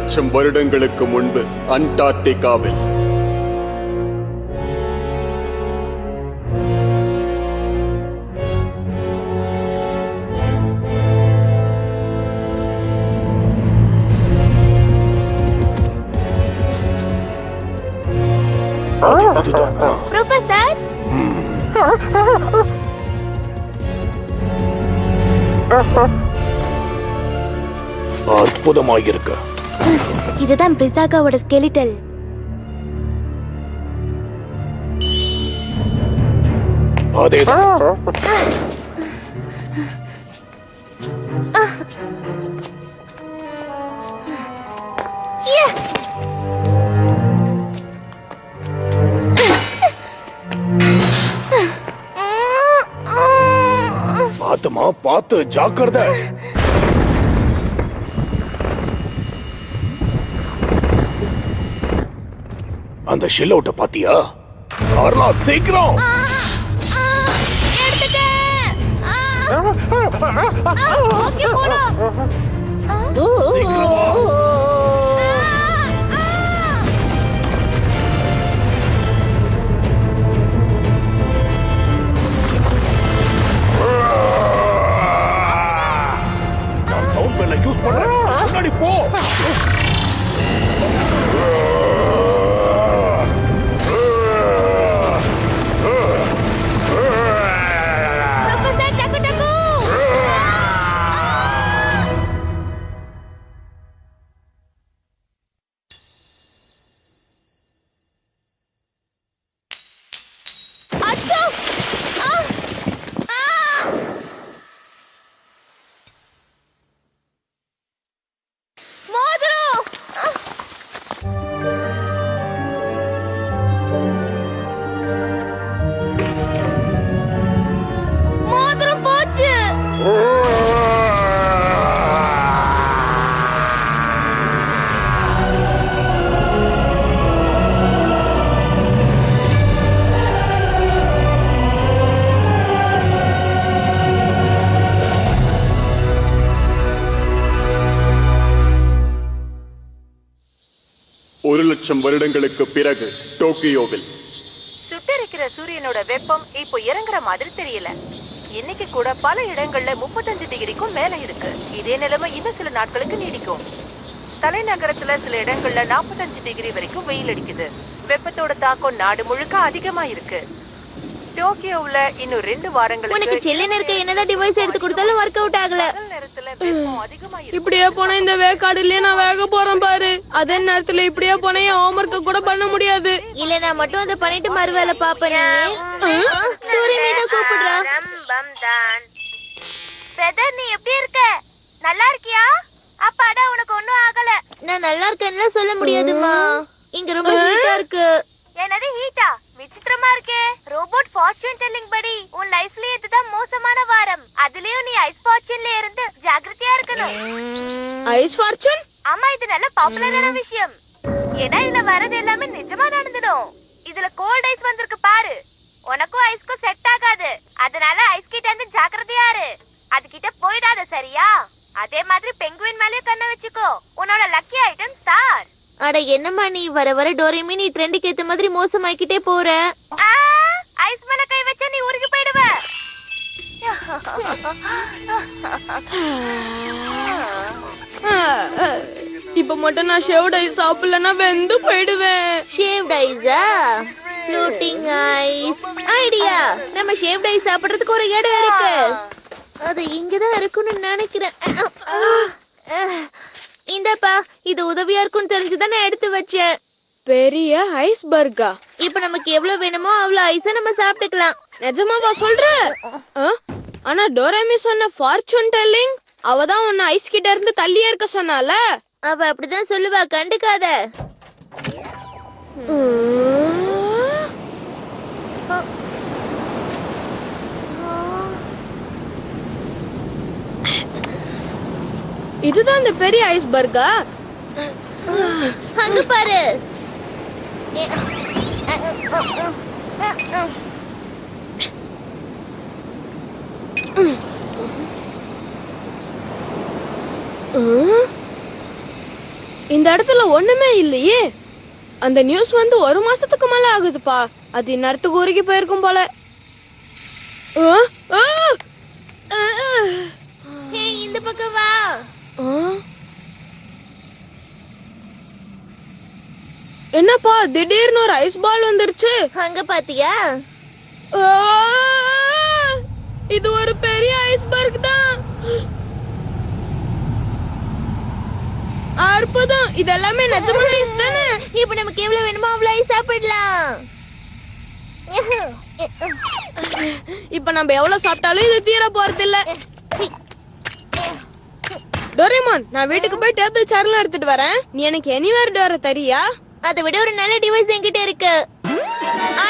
லட்சம் வருடங்களுக்கு முன்பு அண்டார்டிகாவில் ப்ரொஃபசர், அற்புதமாயிருக்கு. இதுதான் பிரிசாகாவோட ஸ்கெலிட்டல். அதேதான். பாத்துமா, பாத்து, ஜாக்கிரதை. அந்த ஷெல் அவுட்ட பாத்தியா? கார்லா, சீக்கிரம். நான் சவுண்ட் பெல்ல யூஸ் பண்றேன். முன்னாடி போ. ஒரு லட்சம் வருடங்களுக்கு பிறகு டோக்கியோவில் சுட்டரிக்கிற சூரியனோட வெப்பம் இப்போ இறங்குற மாதிரி தெரியல. இன்னைக்கு கூட பல இடங்கள்ல 35 டிகிரிக்கும் மேல இருக்கு. இதே நிலைமை இன்னும் சில நாட்களுக்கு நீடிக்கும். தலைநகரத்துல சில இடங்கள்ல 45 டிகிரி வரைக்கும் வெயில் அடிக்குது. வெப்பத்தோட தாக்கம் நாடு முழுக்க அதிகமா இருக்கு. டோக்கியோவுல இன்னும் 2 வாரங்களுக்கு உனக்கு சில்லுன்னு இருக்க என்னதான் டிவைஸ் எடுத்து கொடுத்தாலும் ஒர்க் அவுட் ஆகல. இப்படியே போனா இந்த வேக்காடுலயே நான் வேக போறேன் பாரு. அதே நேரத்துல இப்படியே போனா என் ஹோம்வொர்க்க கூட பண்ண முடியாது. இல்ல நான் மட்டும் அதை பண்ணிட்டு மறு வேலை பாப்பேன். கூப்பிடுறா. பிரதர், நீ எப்படி இருக்க? நல்லா இருக்கியா? அப்பாடா, உனக்கு ஒண்ணும் ஆகல. நான் நல்லா இருக்கேன்னு சொல்ல முடியாதுமா. இங்க ரொம்ப ஹீட்டா இருக்கு. என்னது ஹீட்டா? விசித்திரமா இருக்கே. ரோபோட் ஃபார்ச்சூன் டெல்லிங் படி உன் லைஃப்ல இதுதான் மோசமான வாரம். அதுலயும் நீ ஐஸ் ஃபார்ச்சூன்ல இருந்து ஜாக்கிரதையா இருக்கணும். Ice fortune? ஆமா, இது நல்ல பாப்புலரான விஷயம். ஏன்னா இதுல வரது எல்லாமே நிஜமா நடந்துடும். இதுல கோல்ட் ஐஸ் வந்திருக்கு பாரு. உனக்கும் ஐஸ்க்கும் செட் ஆகாது. அதனால ஐஸ் கிட்ட இருந்து ஜாக்கிரதையா இரு. அது கிட்ட போயிடாத, சரியா? அதே மாதிரி பெங்குவின் மேலயும் கண்ணை வச்சுக்கோ. உன்னோட லக்கி ஐட்டம் ஸ்டார். அட என்னம்மா நீ வர வர டோரேமி நீ ட்ரெண்டுக்கு ஏத்த மாதிரி மோசமாக்கிட்டே போற. ஐஸ் மேல கை வச்சா நீ உருகி போயிடுவ. இப்ப மட்டும் நான் ஷேவ்ட் ஐஸ் சாப்பிடலன்னா வெந்து போயிடுவேன். ஷேவ்ட் ஐஸா? Floating ice idea. நம்ம ஷேவ்ட் ஐஸ் சாப்பிடுறதுக்கு ஒரு இடம் இருக்கு. அது இங்கதான் இருக்குன்னு நினைக்கிறேன். இந்தப்பா, இது உதவியா இருக்கும்னு தெரிஞ்சுதான் நான் எடுத்து வச்சேன். பெரிய ஐஸ்பர்கா. இப்ப நமக்கு எவ்வளவு வேணுமோ அவ்வளவு ஐஸ நம்ம சாப்பிட்டுக்கலாம். நிஜமாவா சொல்ற? ஆனா டோரேமி சொன்ன ஃபார்ச்சூன் டெல்லிங், அவதான் உன்னை ஐஸ் கிட்ட இருந்து தள்ளியே இருக்க சொன்னால. அவ அப்படிதான் சொல்லுவா, கண்டுக்காத. இதுதான் இந்த பெரிய ஐஸ்பர்கா. அங்க பாரு. இந்த இடத்துல ஒண்ணுமே இல்லையே. அந்த நியூஸ் வந்து 1 மாசத்துக்கு மேல ஆகுதுப்பா. அது இந்நேரத்துக்கு ஊருக்கு போயிருக்கும் போல. ஆ, ஆ, ஆ, ஹே, இந்த பக்கம் வா. ஆ. என்னப்பா திடீர்னு ஒரு ஐஸ் பால் வந்துருச்சு. அங்க பாத்தியா? ஆ, இது ஒரு பெரிய ஐஸ்பர்க் தான். அற்புதம். இதெல்லாமே நிஜமான ஐஸ் தானே? இப்ப நமக்கு எவ்வளவு வேணுமோ அவ்வளவு ஐஸ் சாப்பிடலாம். இப்ப நம்ம எவ்வளவு சாப்பிட்டாலும் இது தீர போறது இல்ல. டோரேமான், நான் வீட்டுக்கு போய் டேபிள் சேர்லாம் எடுத்துட்டு வரேன். நீ எனக்கு எனிவேர் டோரை தரியா? அதை விட ஒரு நல்ல டிவைஸ் என்கிட்ட இருக்கு.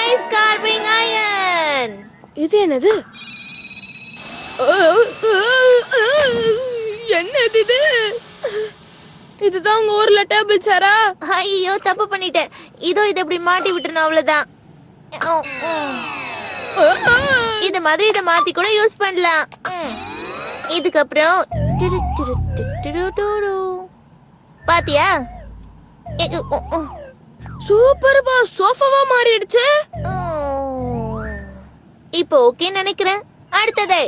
Ice carving iron. இது என்னது? என்னது இது? இதுதான் உங்க ஊர்ல டேபிள் சேரா? ஐயோ, தப்பு பண்ணிட்டேன். இதோ இதை இப்படி மாட்டி விட்டுறணும், அவ்வளவுதான். இது மாதிரி இதை மாத்தி கூட யூஸ் பண்ணலாம். இதுக்கப்புறம் பாத்தியா? சூப்பர்பா, சோஃபாவா மாறிடுச்சு. இப்போ ஓகே நினைக்கிறேன். அடுத்தது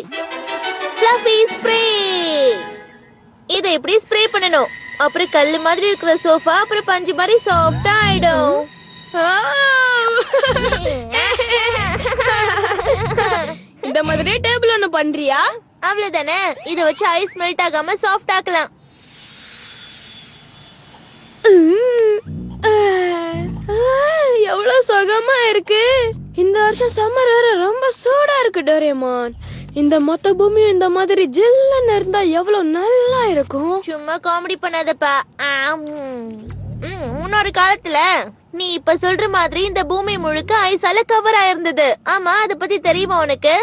ஃப்ளஃபி ஸ்ப்ரே. இதை எப்படி ஸ்ப்ரே பண்ணணும்? அப்புறம் கல்லு மாதிரி இருக்கிற சோஃபா அப்புறம் பஞ்சு மாதிரி சாஃப்டா ஆயிடும். இந்த மாதிரி டேபிள் ஒண்ணு பண்றியா? அவ்வளவுதானே. இத வச்சு ஐஸ் மெல்ட் ஆகாம சாஃப்ட் ஆக்கலாம். எவ்வளவு சுகமா இருக்கு. இந்த வருஷம் சம்மர் வேற ரொம்ப சூடா இருக்கு டோரேமான். இந்த மொத்த பூமியும் இந்த மாதிரி ஜில்லுன்னு இருந்தா எவ்வளவு நல்லா இருக்கும். சும்மா காமெடி பண்ணாதப்பா. முன்னொரு காலத்துல நீ இப்ப சொல்ற மாதிரி இந்த பூமி முழுக்க ஐஸால கவர் ஆயிருந்தது. ஆமா, அத பத்தி தெரியுமா உனக்கு?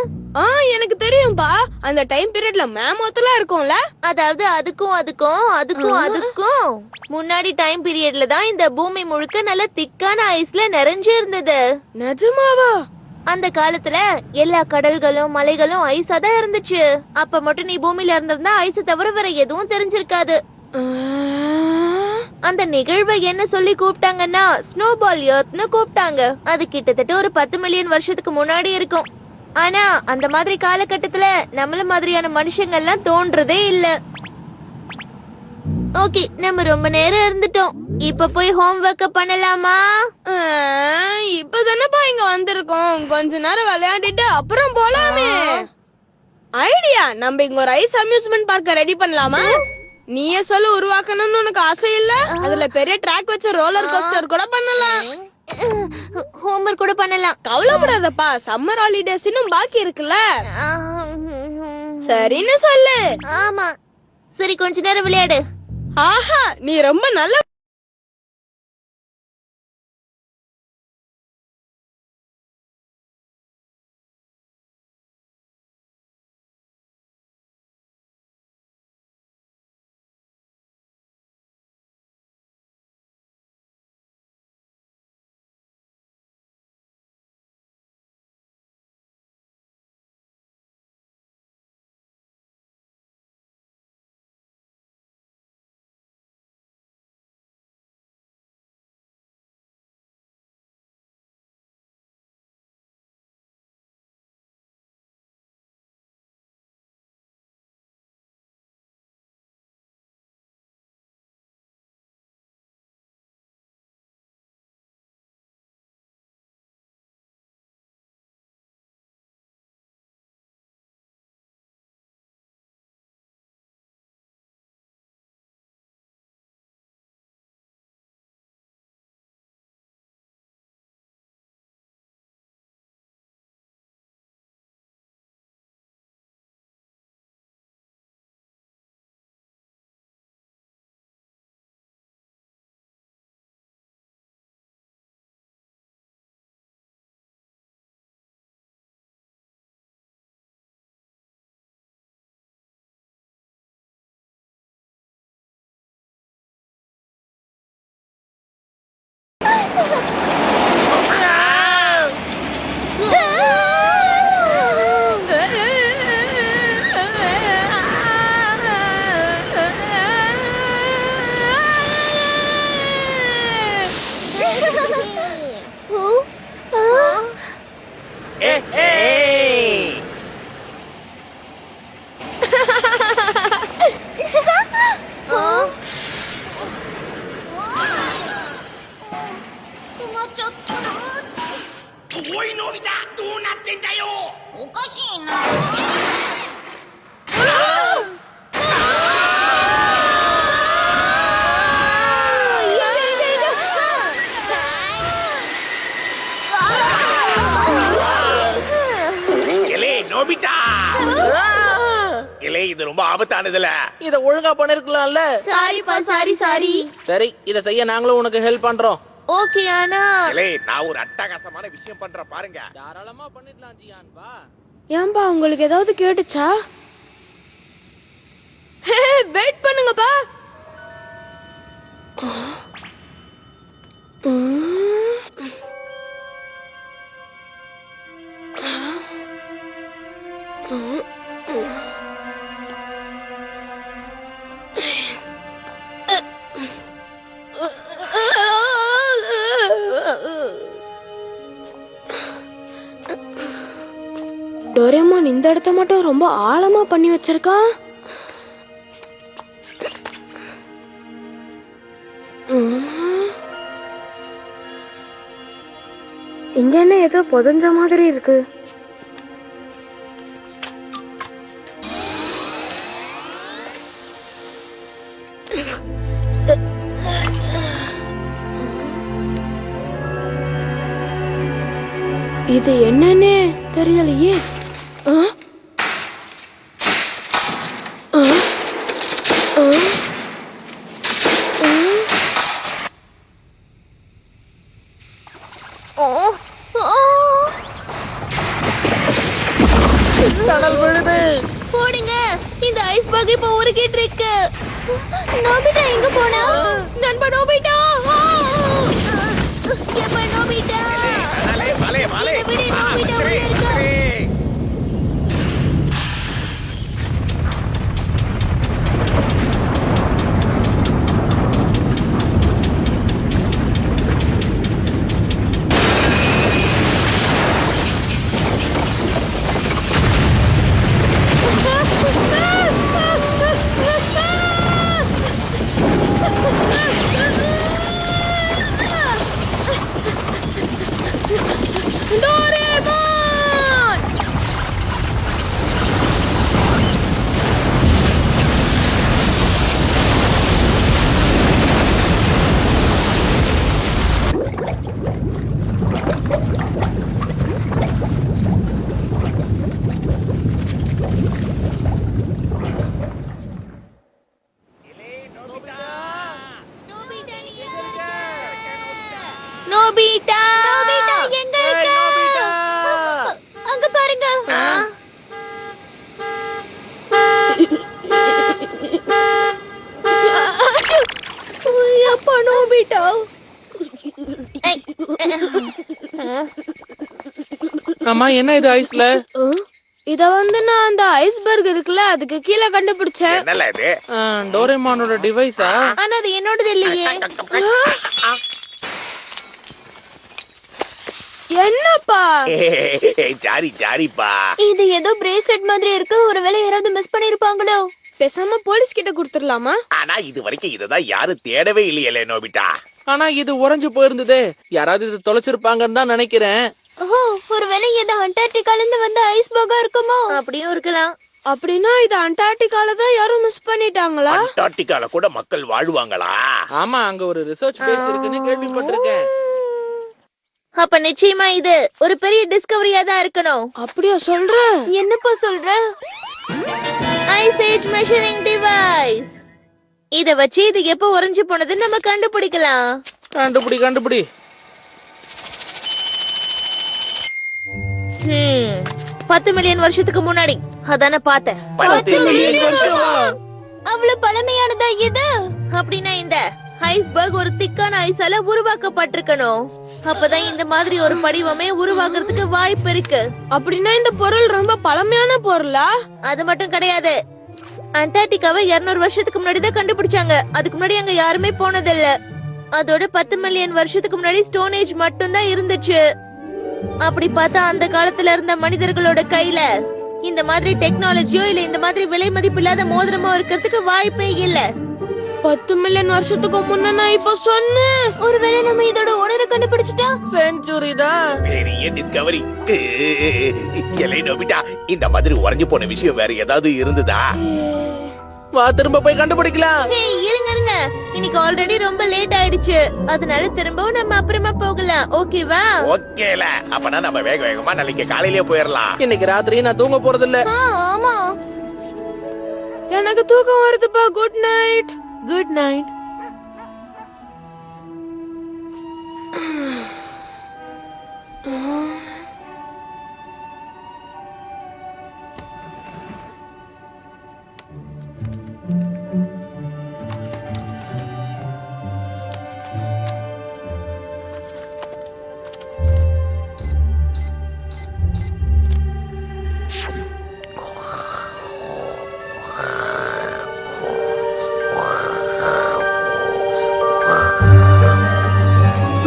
எனக்கு தெரியும்பா. அந்த டைம் பீரியட்ல மேமோத்தெல்லாம் இருக்கும்ல. அதாவது அதுக்கும் முன்னாடி டைம் பீரியட்ல தான் இந்த பூமி முழுக்க நல்ல திக்கான ஐஸ்ல நிறைஞ்சு இருந்தது. நிஜமாவா? அந்த காலத்துல எல்லா கடல்களும் மலைகளும் ஐஸா தான் இருந்துச்சு. அப்ப மட்டும் நீ பூமியில இருந்திருந்தா ஐஸ் தவிர வேற எதுவும் தெரிஞ்சிருக்காது. அந்த நிகழ்வை என்ன சொல்லி கூப்பிட்டாங்கன்னா ஸ்னோபால் எர்த்னு கூப்பிட்டாங்க. அது கிட்டத்தட்ட ஒரு 10 மில்லியன் வருஷத்துக்கு முன்னாடி இருக்கும். ஆனா அந்த மாதிரி காலகட்டத்துல நம்மள மாதிரியான மனுஷங்க எல்லாம் தோன்றதே இல்ல. ஓகே, நம்ம ரொம்ப நேரம் இருந்துட்டோம். இப்ப போய் ஹோம்வொர்க்க பண்ணலாமா? இப்பதானப்பா இங்க வந்திருக்கோம். கொஞ்ச நேரம் விளையாடிட்டு அப்புறம் போலாமே. ஐடியா, நம்ம இங்க ஒரு ஐஸ் அம்யூஸ்மெண்ட் பார்க்க ரெடி பண்ணலாமா? நீயே சொல்ல, உருவாக்கணும்னு உனக்கு ஆசை இல்ல? அதுல பெரிய ட்ராக் வச்ச ரோலர் கோஸ்டர் கூட பண்ணலாம். ஹோம்வொர்க் கூட பண்ணலாம். கவலைப்படாதப்பா, சம்மர் ஹாலிடேஸ் இன்னும் பாக்கி இருக்குல்ல. சரின்னு சொல்லு. ஆமா, சரி, கொஞ்ச நேரம் விளையாடு. ஆஹா, நீ ரொம்ப நல்ல おかしいな。இலே நோபிட்டா இலே இது ரொம்ப ஆபத்தானதுல. இத ஒழுங்கா பண்ணிருக்கலாம்ல. சாரிப்பா, சாரி. சரி, இத செய்ய நாங்களும் உனக்கு ஹெல்ப் பண்றோம். ஓகே, ஆனா இலே நான் ஒரு அட்டகாசமான விஷயம் பண்றேன் பாருங்க. தாராளமா பண்ணிடலாம் ஜியான், வா. ஏன்பா உங்களுக்கு ஏதாவது கேட்டுச்சா? வெயிட் பண்ணுங்கப்பா. டோரேமான் இந்த இடத்த மட்டும் ரொம்ப ஆழமா பண்ணி வச்சிருக்கான். இங்க என்ன ஏதோ புதஞ்ச மாதிரி இருக்கு. இது என்னன்னு தெரியலையே. டனல் விழுது. போடுங்க, இந்த ஐஸ்பர்க் இப்ப உருகிட்டு இருக்கு. நோபிட்டா எங்க போனா? நண்பா நோபிட்டா, எப்ப நோபிட்டா? வாலே வாலே வாலே. இதை விட நோபிட்டா உள்ள இருக்கு. டோரேமான்! நோபிட்டா எங்க இருக்க? அங்க பாருங்க. அப்பா நோபிட்டா. அம்மா என்ன இது ஐஸ்ல? இத நான் அந்த ஐஸ்பர்க் இருக்குல்ல அதுக்கு கீழே கண்டுபிடிச்சேன். என்னல இது? டோரேமானோட டிவைஸா? ஆனா அது என்னோடது இல்லையே. என்னப்பா? ஜாரி ஜாரிப்பா. இது ஏதோ பிரேஸ்லெட் மாதிரி இருக்கு. ஒருவேளை யாராவது மிஸ் பண்ணிருப்பாங்களோ? பேசாம போலீஸ் கிட்ட கொடுத்துடலாமா? ஆனா இது வரைக்கும் இததான் யாரும் தேடவே இல்லையே நோபிட்டா. ஆனா இது உறைஞ்சு போயிருந்ததே. யாராவது இது தொலைச்சிருப்பாங்கன்னு தான் நினைக்கிறேன். ஓ, ஒருவேளை இது அண்டார்டிகால இருந்து வந்த ஐஸ்பர்கா இருக்குமோ? அப்படியும் இருக்கலாம். அப்படின்னா இது அண்டார்டிகால தான் யாரும் மிஸ் பண்ணிட்டாங்களா? அண்டார்டிகால கூட மக்கள் வாழ்வாங்களா? ஆமா, அங்க ஒரு ரிசர்ச் பேஸ் இருக்குன்னு கேள்விப்பட்டிருக்கேன். அப்ப நிச்சயமா இது ஒரு பெரிய டிஸ்கவரியா தான் இருக்கணும். அப்படியா சொல்ற? என்னப்பா சொல்ற? Ice age measuring device. இத வச்சு இது எப்ப உறைஞ்சு போனதுன்னு நம்ம கண்டுபிடிக்கலாம். கண்டுபிடி. 10 மில்லியன் வருஷத்துக்கு முன்னாடி அதான பார்த்தேன். 10 மில்லியன் வருஷமா? அவ்வளவு பழமையானதா இது? அப்படின்னா இந்த ஐஸ்பர்க் ஒரு திக்கான ஐஸால உருவாக்கப்பட்டிருக்கணும். அப்பதான் இந்த மாதிரி ஒரு படிவமே உருவாக்குறதுக்கு வாய்ப்பு இருக்கு. அப்படின்னா இந்த பொருள் ரொம்ப பழமையான பொருளா? அது மட்டும் கிடையாது. அண்டார்டிகாவை 200 வருஷத்துக்கு முன்னாடி தான் கண்டுபிடிச்சாங்க. அதுக்கு முன்னாடி அங்க யாருமே போனதில்ல. அதோட 10 மில்லியன் வருஷத்துக்கு முன்னாடி ஸ்டோன் ஏஜ் மட்டும் தான் இருந்துச்சு. அப்படி பார்த்தா அந்த காலத்துல இருந்த மனிதர்களோட கையில இந்த மாதிரி டெக்னாலஜியோ இல்ல இந்த மாதிரி விலை மதிப்பில்லாத மோதிரமோ இருக்கிறதுக்கு வாய்ப்பே இல்ல. 10 மில்லியன் வருஷத்துக்கு முன்ன நான் இப்ப சொன்னேன். ஒருவேளை நம்ம இதோட ஓனரை கண்டுபிடிச்சிட்டா? செஞ்சுரி தான். பெரிய டிஸ்கவரி. எலை நோபிட்டா, இந்த மாதிரி உறைஞ்சு போன விஷயம் வேற ஏதாவது இருந்ததா? வா திரும்ப போய் கண்டுபிடிக்கலாம். ஏய், இருங்க இருங்க, இன்னைக்கு ஆல்ரெடி ரொம்ப லேட் ஆயிடுச்சு. அதனால திரும்பவும் நம்ம அப்புறமா போகலாம், ஓகேவா? ஓகேல, அப்பனா நம்ம வேக வேகமா நாளைக்கு காலையிலேயே போயிடலாம். இன்னைக்கு ராத்திரி நான் தூங்க போறது இல்ல. ஆமா. எனக்கு தூக்கம் வருதுப்பா. Good night. Good night.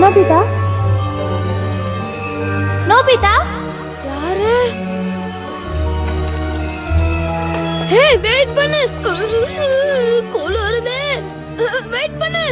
Nobita, Nobita, யாரு? ஹே, வெயிட் பண்ணு. கோல் வருதே. வெயிட் பண்ணு.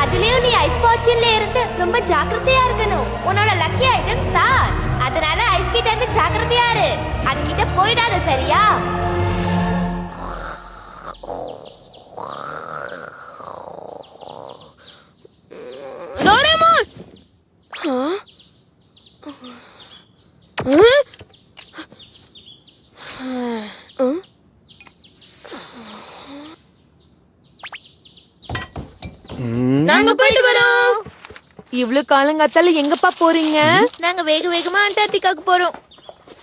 அதுலயும் நீ ஐஸ் பாய்ச்சல்ல இருந்து ரொம்ப ஜாக்கிரதையா இருக்கணும். உன்னோட லக்கி ஐட்டம் ஸ்டார். அதனால ஐஸ் கிட்ட இருந்து ஜாக்கிரதையா இரு. அது கிட்ட போயிடாத, சரியா? டோரேமான். நாங்க போயிட்டு வரோம். இவ்ளோ காலங்காத்தால எங்கப்பா போறீங்க? நாங்க வேக வேகமா அண்டார்டிகாக்கு போறோம்.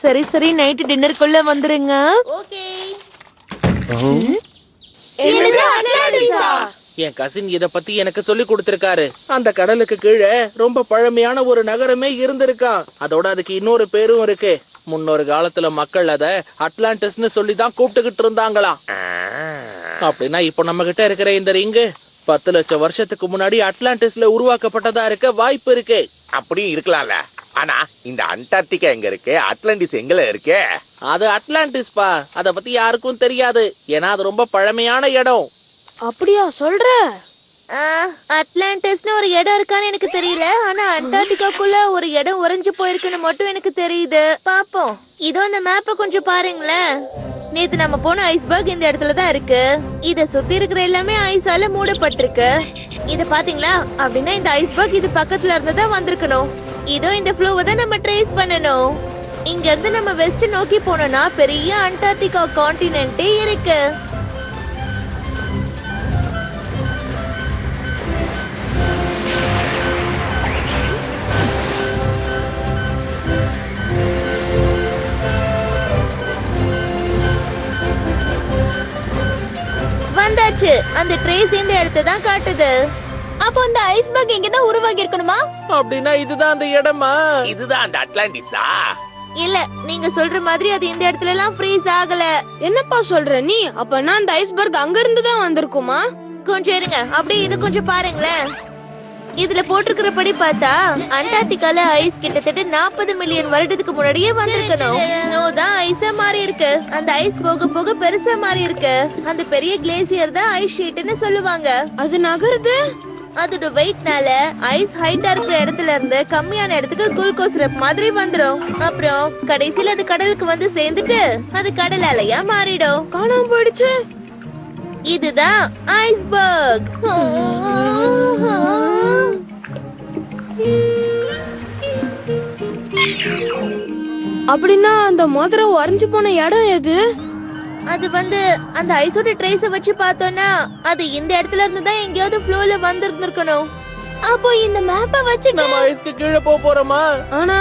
சரி சரி, நைட் டின்னருக்குள்ள வந்துருங்க. ஓகே. என்னது அட்லாண்டிஸா? என் கசின் இத பத்தி எனக்கு சொல்லி கொடுத்திருக்காரு. அந்த கடலுக்கு கீழே ரொம்ப பழமையான ஒரு நகரமே இருந்திருக்கான். அதோட அதுக்கு இன்னொரு பேரும் இருக்கு. முன்னொரு காலத்துல மக்கள் அத அட்லாண்டிஸ்னு சொல்லி தான் கூப்பிட்டுக்கிட்டு இருந்தாங்களாம். அப்படின்னா இப்போ நம்ம கிட்ட இருக்கிற இந்த ரிங்கு 10 லட்சம் வருஷத்துக்கு முன்னாடி அட்லாண்டிஸ்ல உருவாக்கப்பட்டதா இருக்க வாய்ப்பு இருக்கு. அப்படியும் இருக்கலாம்ல. ஆனா இந்த அண்டார்டிகா எங்க இருக்கு, அட்லாண்டிஸ் எங்கல இருக்கு? அது அட்லாண்டிஸ் பா. அத பத்தி யாருக்கும் தெரியாது. ஏன்னா அது ரொம்ப பழமையான இடம். அப்படியா சொல்ற? அட்லாண்டிஸ்னு ஒரு இடம் இருக்கான்னு எனக்கு தெரியல. ஆனா அண்டார்டிகாக்குள்ள ஒரு இடம் உறைஞ்சு போயிருக்குன்னு மட்டும் எனக்கு தெரியுது. பாப்போம். இதோ இந்த மேப்ப கொஞ்சம் பாருங்களேன். நேத்து நம்ம போன ஐஸ்பர்க் இந்த இடத்துல தான் இருக்கு. இத சுத்தி இருக்கிற எல்லாமே ஐஸால மூடப்பட்டிருக்கு. இத பாத்தீங்களா? அப்படின்னா இந்த ஐஸ்பர்க் இது பக்கத்துல இருந்து தான் வந்திருக்கணும். இதோ இந்த ஃப்ளோவை தான் நம்ம ட்ரேஸ் பண்ணணும். இங்க இருந்து நம்ம வெஸ்ட் நோக்கி போனோம்னா பெரிய அண்டார்டிகா கான்டினென்ட்டே இருக்கு. வந்தாச்சு. அந்த ட்ரேஸ் இந்த இடத்தை தான் காட்டுது. அப்போ அந்த ஐஸ்பர்க் இங்க தான் உருவாகி இருக்கணுமா? அப்படின்னா இதுதான் அந்த இடமா? இதுதான் அந்த அட்லாண்டிஸா? இல்ல, நீங்க சொல்ற மாதிரி அது இந்த இடத்துல எல்லாம் ஃப்ரீஸ் ஆகல. என்னப்பா சொல்ற நீ? அப்பனா அந்த ஐஸ்பர்க் அங்க இருந்து தான் வந்திருக்குமா? கொஞ்சம் இருங்க, அப்படியே இது கொஞ்சம் பாருங்களேன். இதுல போட்டிருக்கிறபடி பார்த்தா அண்டார்டிகால ஐஸ் கிட்டத்தட்ட 40 மில்லியன் வருடத்துக்கு முன்னாடியே வந்திருக்கணும். ஸ்னோ தான் ஐஸா மாறி இருக்கு. அந்த ஐஸ் போக போக பெருசா மாறி இருக்கு. அந்த பெரிய கிளேசியர் தான் ஐஸ் ஷீட்னு சொல்லுவாங்க. அது நகருது. அதோட வெயிட்னால ஐஸ் ஹைட்டா இருக்கிற இடத்துல இருந்து கம்மியான இடத்துக்கு குளுக்கோஸ் சிரப் மாதிரி வந்துரும். அப்புறம் கடைசியில அது கடலுக்கு வந்து சேர்ந்துட்டு அது கடல் அலையா மாறிடும். காணாம போயிடுச்சு. இதுதான் ஐஸ்பர்க். அப்படின்னா அந்த மோதிரம் உறைஞ்சு போன இடம் எது? அது வந்து அந்த ஐஸோட ட்ரேஸ வச்சு பார்த்தோம்னா அது இந்த இடத்துல இருந்து தான் எங்கேயாவது ஃப்ளோல வந்திருக்கணும். அப்போ இந்த மேப்ப வச்சு நம்ம ஐஸ்க்கு கீழே போறோமா? ஆனா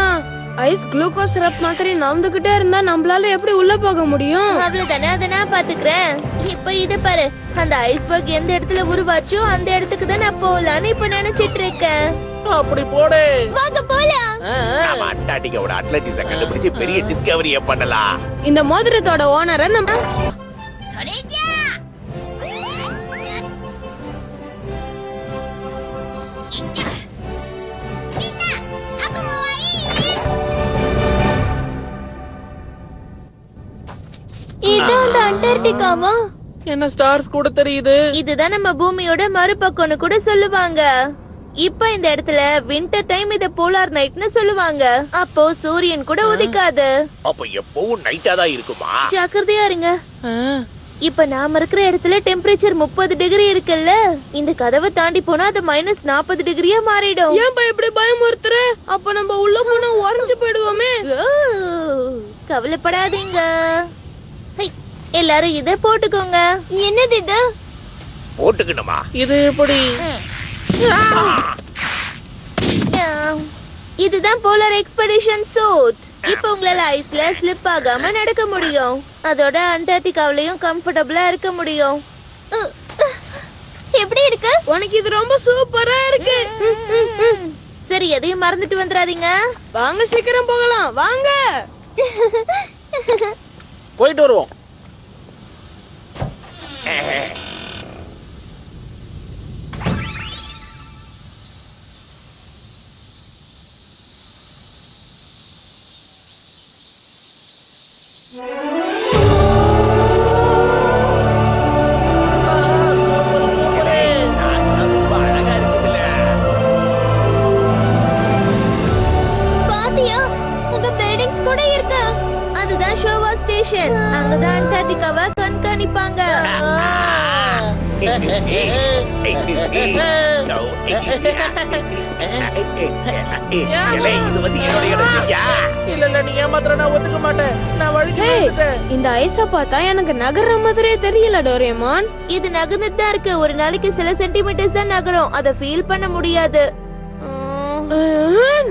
ஐஸ் குளுக்கோஸ் சிரப் மாதிரி நடந்துகிட்டே இருந்தா நம்மளால எப்படி உள்ள போக முடியும்? அவ்வளவுதானே, அதை நான் பாத்துக்கிறேன். இப்ப இது பாரு, அந்த ஐஸ்பர்க் எந்த இடத்துல உருவாச்சோ அந்த இடத்துக்கு தான் நான் போகலான்னு இப்ப நினைச்சிட்டு இருக்கேன். அப்படி போடு. வாங்க போலாம். நாம அண்டார்டிகாவோட அட்லாண்டிஸை கண்டுபிடிச்சு பெரிய டிஸ்கவரியை பண்ணலாம். இந்த மோதிரத்தோட ஓனரை நம்ம それじゃあみんなハグも நிலாவா? என்ன ஸ்டார்ஸ் கூட தெரியுது. இதுதான் நம்ம பூமியோட மறுபக்கம்னு கூட சொல்லுவாங்க. இப்ப இந்த இடத்துல வின்டர் டைம் இத போலார் நைட்னு சொல்லுவாங்க. அப்போ சூரியன் கூட உதிக்காது. அப்ப எப்பவும் நைட்டா தான் இருக்குமா? ஜாக்கிரதையா இருங்க. ஆ, இப்ப நாம இருக்கிற இடத்துல டெம்பரேச்சர் 30 டிகிரி இருக்குல்ல, இந்த கதவை தாண்டி போனா அது -40 டிகிரியா மாறிடும். ஏன்பா இப்படி பயமுறுத்துற? அப்ப நம்ம உள்ள போனா உறைஞ்சு போயிடுவோமே. ஓ, கவலைப்படாதீங்க. ஹை, எல்லாரும் இத போட்டுக்கோங்க. என்னது இது? போட்டுக்கணுமா? இது எப்படி? இதுதான் போலார் எக்ஸ்பெடிஷன் சூட். இப்ப உங்களால ஐஸ்ல ஸ்லிப் ஆகாம நடக்க முடியும். அதோட அண்டார்டிகாவிலையும் கம்ஃபர்டபுளா இருக்க முடியும். எப்படி இருக்கு? உனக்கு இது ரொம்ப சூப்பரா இருக்கு. சரி, எதையும் மறந்துட்டு வந்துடாதீங்க. வாங்க சீக்கிரம் போகலாம் வாங்க. போயிட்டு வருவோம். ரொம்ப அழகா இருக்குதுல்ல. பாத்தியா? அங்க பில்டிங்ஸ் கூட இருக்கு. அதுதான் ஷோவா ஸ்டேஷன். அங்கதான் அண்டார்டிகாவை கண்காணிப்பாங்க. இலை, இது வந்து என்னுடைய இடம் இல்லையா? இல்ல இல்ல, நீ ஏமாத்துற, நான் ஒத்துக்க மாட்டேன். நான் வழுக்கி ஹே, விழுந்துட்டேன். இந்த ஐஸ பார்த்தா எனக்கு நகர்ற மாதிரியே தெரியல டோரேமான். இது நகர்ந்துட்டு தான் இருக்கு. ஒரு நாளைக்கு சில சென்டிமீட்டர்ஸ் தான் நகரும். அத ஃபீல் பண்ண முடியாது.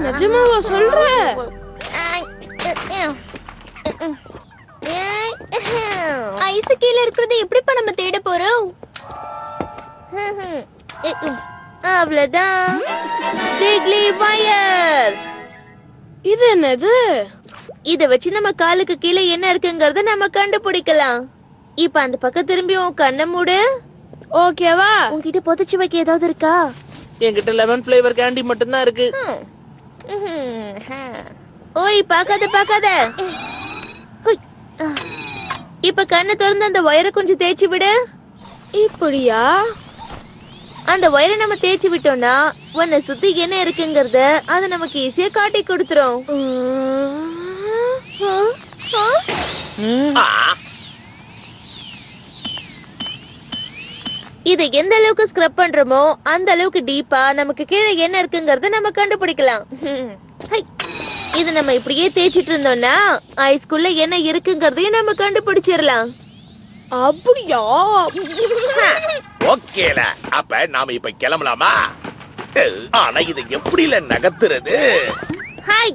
நிஜமாவா சொல்ற? ஐஸ் கீழ இருக்கிறது எப்படிப்பா நம்ம தேட போறோம்? அவ்வளவுதான். டிக்லி வயர். இது என்னது? இத வச்சு நம்ம காலுக்கு கீழே என்ன இருக்குங்கறத நம்ம கண்டுபிடிக்கலாம். இப்ப அந்த பக்கம் திரும்பி உன் கண்ணை மூடு. ஓகேவா? உன்கிட்ட புதைச்சு வைக்க ஏதாவது இருக்கா? என்கிட்ட லெமன் ஃபிளேவர் கேண்டி மட்டும்தான் இருக்கு. ஓய், பாக்காத பாக்காத. ஹுய். இப்ப கண்ணை திறந்து அந்த வயரை கொஞ்சம் தேய்ச்சி விடு. இப்படியா? அந்த வயரை நம்ம தேய்ச்சி விட்டோம்னா உன்னை சுத்தி என்ன இருக்குங்கறத அது நமக்கு ஈஸியா காட்டி கொடுத்துரும். ம். இதை எந்த அளவுக்கு ஸ்க்ரப் பண்றோமோ அந்த அளவுக்கு டீப்பா நமக்கு கீழே என்ன இருக்குங்கறத நம்ம கண்டுபிடிக்கலாம். ஹை. இது நம்ம இப்படியே தேய்ச்சிட்டு இருந்தோம்னா ஐஸ்குள்ள என்ன இருக்குங்கறதையும் நம்ம கண்டுபிடிச்சிடலாம். அப்படியா? ஓகேல, அப்ப நாம இப்ப கிளம்பலாமா? ஆனா இதை எப்படில நகர்த்துறது? ஹாய்,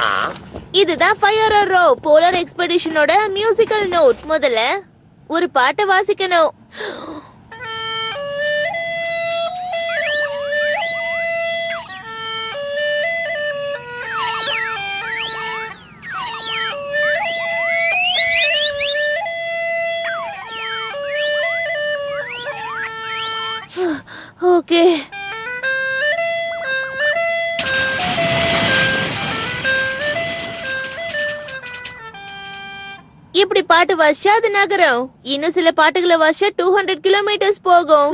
ஆ, இதுதான் ஃபயர் அரோ போலார் எக்ஸ்பெடிஷனோட மியூசிக்கல் நோட். முதல்ல ஒரு பாட்டை வாசிக்கணும். ஓகே. இப்படி பாட்டு வாசிச்சா அது நகரும். இன்னும் சில பாட்டுகளை வாசிச்சா 200 கிலோமீட்டர்ஸ் போகும்.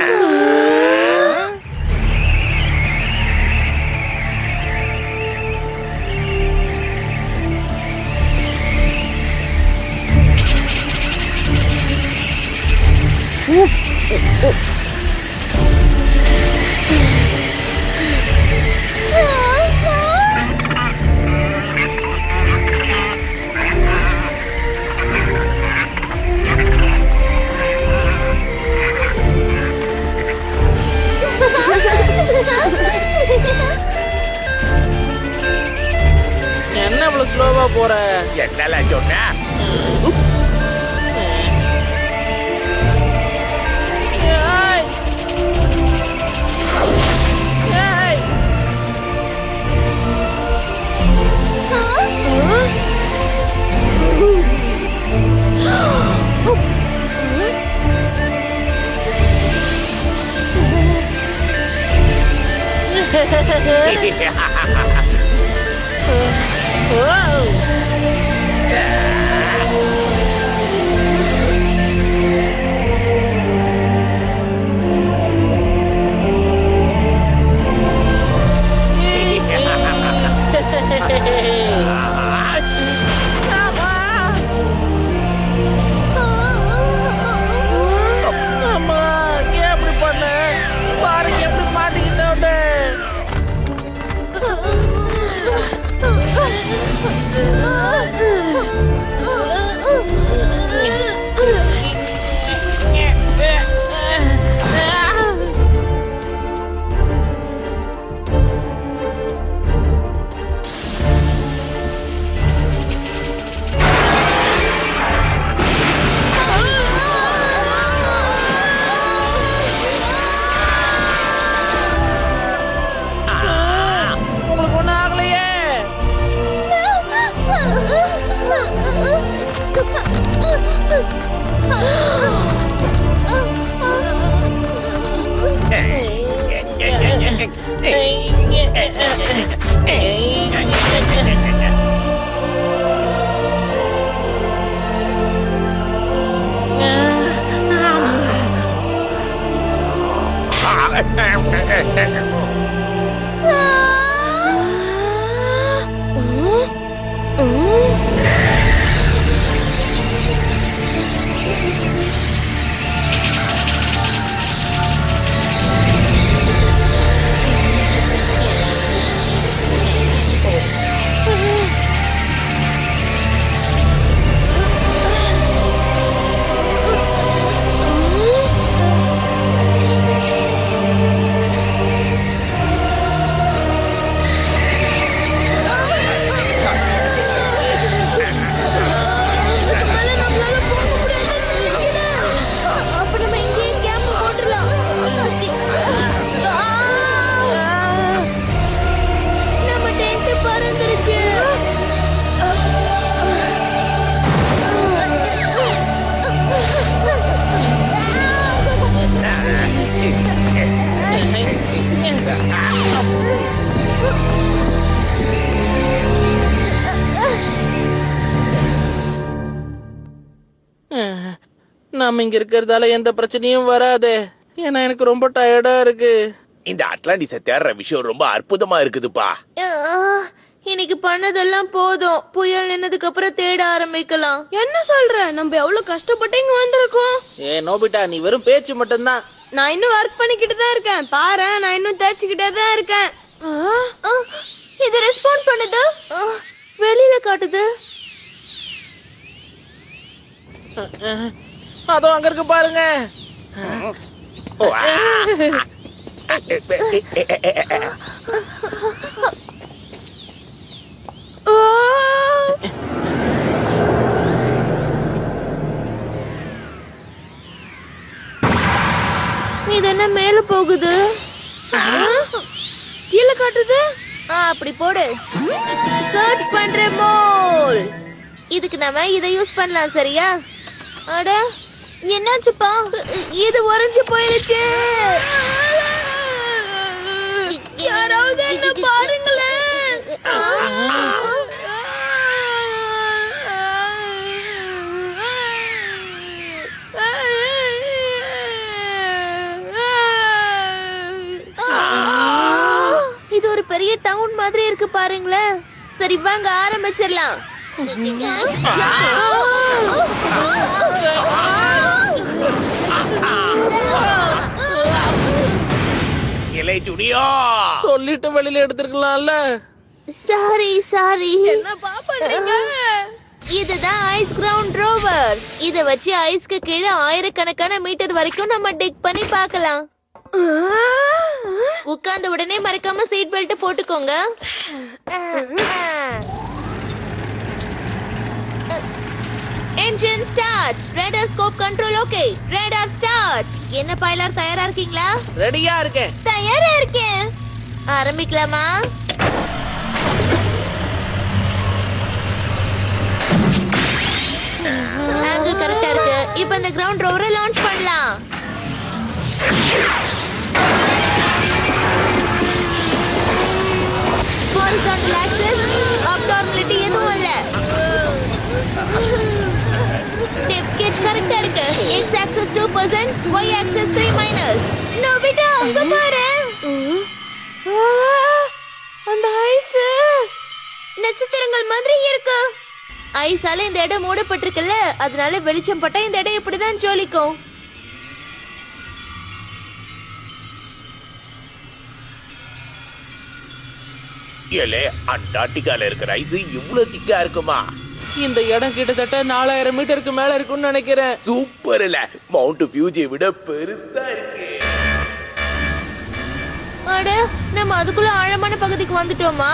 என்ன இவ்வளவு ஸ்லோவா போற? என்னல சொன்ன? ஏய். ஏய். நாம இங்க இருக்கிறதால எந்த பிரச்சனையும் வராது. ஏன்னா எனக்கு ரொம்ப டயர்டா இருக்கு. இந்த அட்லாண்டிஸ தேடுற விஷயம் ரொம்ப அற்புதமா இருக்குதுப்பா. இன்னைக்கு பண்ணதெல்லாம் போதும். புயல் நின்னதுக்கு அப்புறம் தேட ஆரம்பிக்கலாம். என்ன சொல்ற? நம்ம எவ்வளவு கஷ்டப்பட்டு இங்க வந்திருக்கோம். நோபிட்டா, நீ வெறும் பேச்சு மட்டும்தான். நான் இன்னும் ஒர்க் பண்ணிக்கிட்டு தான் இருக்கேன். பாரு, நான் இன்னும் தேய்ச்சிக்கிட்டே தான் இருக்கேன். இது ரெஸ்பாண்ட் பண்ணுது. வெளியில காட்டுது. அதோ அங்க இருக்கு பாருங்க. ஓ, இது என்ன மேல போகுது? கீழே காட்டுது. அப்படி போடு. சர்ச் பண்ற மோல். இதுக்கு நாம இதை யூஸ் பண்ணலாம். சரியா? அட, என்னாச்சுப்பா? இது உறைஞ்சு போயிருச்சு. யாராவது என்ன பாருங்களேன். இது ஒரு பெரிய டவுன் மாதிரி இருக்கு பாருங்களேன். சரி, வாங்க ஆரம்பிச்சிடலாம். இலை ஜூனியோ, சொல்லிட்டு வெளியில எடுத்திருக்கலாம்ல. சாரி. என்ன பாப்பீங்க? இதுதான் ஐஸ் கிரவுண்ட் ரோவர். இத வச்சு ஐஸ்க்கு கீழே ஆயிரக்கணக்கான மீட்டர் வரைக்கும் நம்ம டிக் பண்ணி பார்க்கலாம். உட்கார்ந்த உடனே மறக்காம சீட் பெல்ட் போட்டுக்கோங்க. Engine start. Radar scope control okay. Radar start. என்ன பைலட், தயாரா இருக்கீங்களா? ரெடியா இருக்கேன். தயாரா இருக்கேன். ஆரம்பிக்கலாமா? ஆங்கிள் கரெக்டா இருக்கு. இப்போ இந்த கிரவுண்ட் ரோவரை லான்ச் பண்ணலாம். ஹாரிசான்டல் ஆக்சிஸ், அப்நார்மாலிட்டி எதுவும் இல்ல. டெப்த் கேஜ் கரெக்டா இருக்கு. X axis 2%, y axis 3-. Nobita, அங்க பாரு. அந்த ஐஸ் நட்சத்திரங்கள் மாதிரி இருக்கு. ஐஸால இந்த இடம் மூடப்பட்டிருக்குல்ல, அதனால வெளிச்சம் பட்டா இந்த இடம் இப்படிதான் ஜொலிக்கும். இலை அண்டார்டிகால இருக்கிற ஐஸ் இவ்வளவு திக்கா இருக்குமா? இந்த இடம் கிட்டத்தட்ட 4000 மீட்டருக்கு மேல இருக்கும்னு நினைக்கிறேன். சூப்பர் இல்ல? மவுண்ட் ஃபியூஜியை விட பெருசா இருக்கு. அட, நம்ம அதுக்குள்ள ஆழமான பகுதிக்கு வந்துட்டோமா?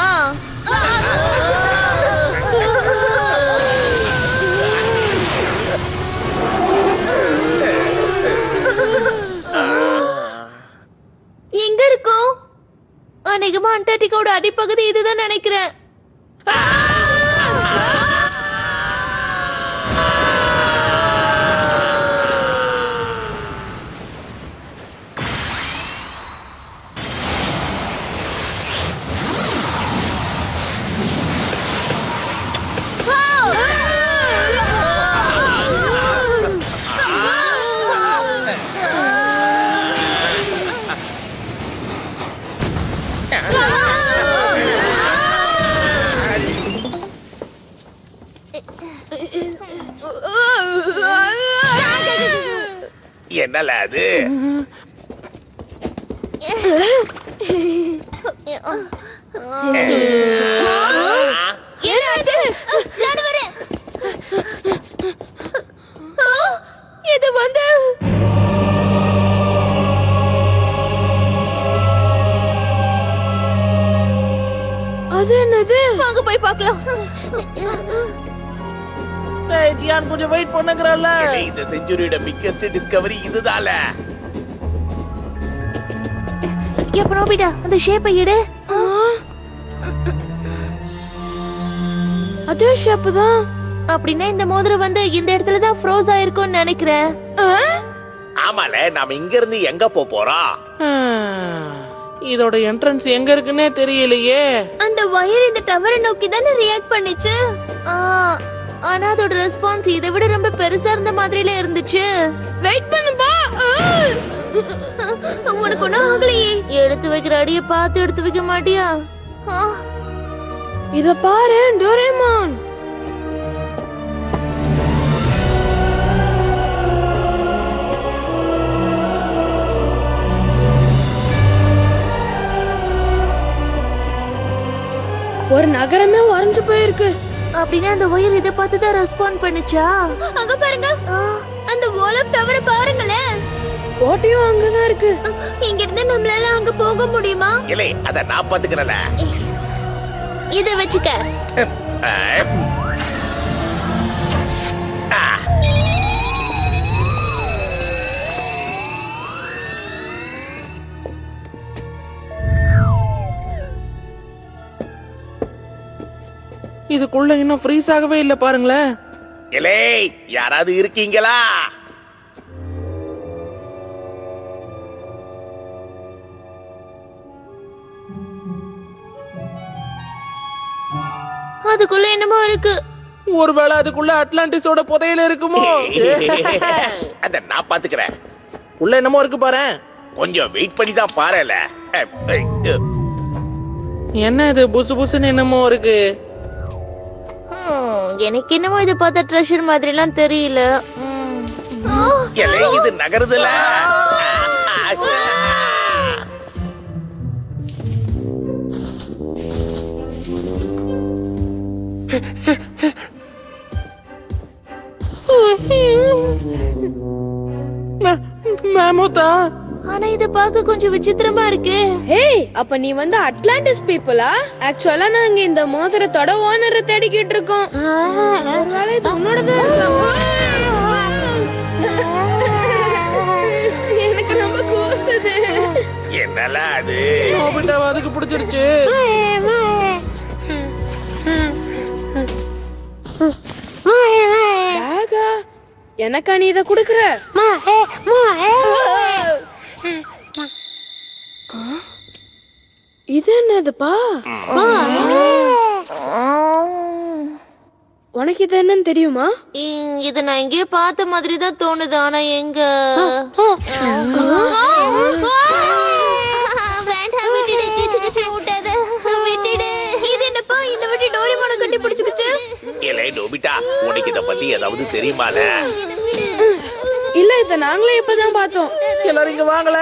எங்க இருக்கோம்? அநேகமா அண்டார்டிகாவோட அடிப்பகுதி இதுதான் நினைக்கிறேன். என்னல அது? இது வந்து அது என்னது? வாங்க போய் பார்க்கலாம். ஜியான், கொஞ்சம் வெயிட் பண்ணுங்கறல்ல. இலை, இந்த செஞ்சுரியோட பிக்கெஸ்ட் டிஸ்கவரி இதுதால. எப்ப நோபிடா, அந்த ஷேப்பை எடு. அதே ஷேப் தான். அப்படின்னா இந்த மோதிரம் வந்து இந்த இடத்துல தான் ஃப்ரோஸ் ஆயிருக்கும்னு நினைக்கிறேன். ஆமால, நாம இங்க இருந்து எங்க போறோம்? இதோட என்ட்ரன்ஸ் எங்க இருக்குன்னே தெரியலையே. அந்த வயர் இந்த டவரை நோக்கி தானே ரியாக்ட் பண்ணிச்சு. ஆனா அதோட ரெஸ்பான்ஸ் இதை விட ரொம்ப பெருசா இருந்த மாதிரில இருந்துச்சு. வெயிட் பண்ணுப்பா. உனக்கு ஒண்ணும் ஆகலையே. எடுத்து வைக்கிற அடிய பார்த்து எடுத்து வைக்க மாட்டியா? இத பாரு டோரேமான். ஒரு நகரமே உறைஞ்சு போயிருக்கு. அப்படின்னா அந்த ஒயர் இதை பார்த்து தான் ரெஸ்பாண்ட் பண்ணுச்சா? அங்க பாருங்க, அந்த வால் ஆஃப் டவரை பாருங்களேன். ஓட்டையும் அங்கதான் இருக்கு. இங்க இருந்து நம்மளால அங்க போக முடியுமா? இல்லை, அத நான் பாத்துக்கிறேன்ல. இத வச்சுக்க. இதுக்குள்ள இன்னும் ஃப்ரீஸ் ஆகவே இல்ல பாருங்களேன். இலே, யாராவது இருக்கீங்களா? அதுக்குள்ள என்னமோ இருக்கு. ஒருவேளை அதுக்குள்ள அட்லாண்டிஸோட புதையல் இருக்குமோ? அத நான் பாத்துக்கிறேன். உள்ள என்னமோ இருக்கு பாரு. கொஞ்சம் வெயிட் பண்ணி தான் பாருல. என்ன இது புசு புசுன்னு என்னமோ இருக்கு? எனக்கு என்னமோ இதை பார்த்தா ட்ரெஷர் மாதிரி எல்லாம் தெரியல. இலே, இது நகருதுல. மேமோத்தா, ஆனா இத பார்க்க கொஞ்சம் விசித்திரமா இருக்கு. ஏய், அப்ப நீ வந்து அட்லாண்டிஸ் பீப்புளா? ஆக்சுவலா நாங்க இந்த மோதிரத்தோட ஓனரை தேடிக்கிட்டு இருக்கோம். ஒருவேளை இது உன்னோடதான் இருக்கலாமா? எனக்கு ரொம்ப கூசுது. என்னல அது? நோபிட்டாவை அதுக்கு பிடிச்சிருச்சு. பேகா, எனக்கா நீ இத குடுக்குற? இது என்னதுப்பா? உனக்கு இது என்னன்னு தெரியுமா? இது நான் எங்கேயோ பார்த்த மாதிரி தான் தோணுது. ஆனா எங்க? வேண்டாம், விட்டுடு. கிச்சு கிச்சு விட்டாத, விட்டுடு. இது என்னப்பா, இந்த வாட்டி டோரிமானை கட்டி பிடிச்சுக்கிச்சு. இலே நோபிட்டா, உனக்கு இத பத்தி ஏதாவது தெரியுமால? இல்ல, இத நாங்களே இப்பதான் பார்த்தோம். எல்லாரும் இங்க வாங்கல.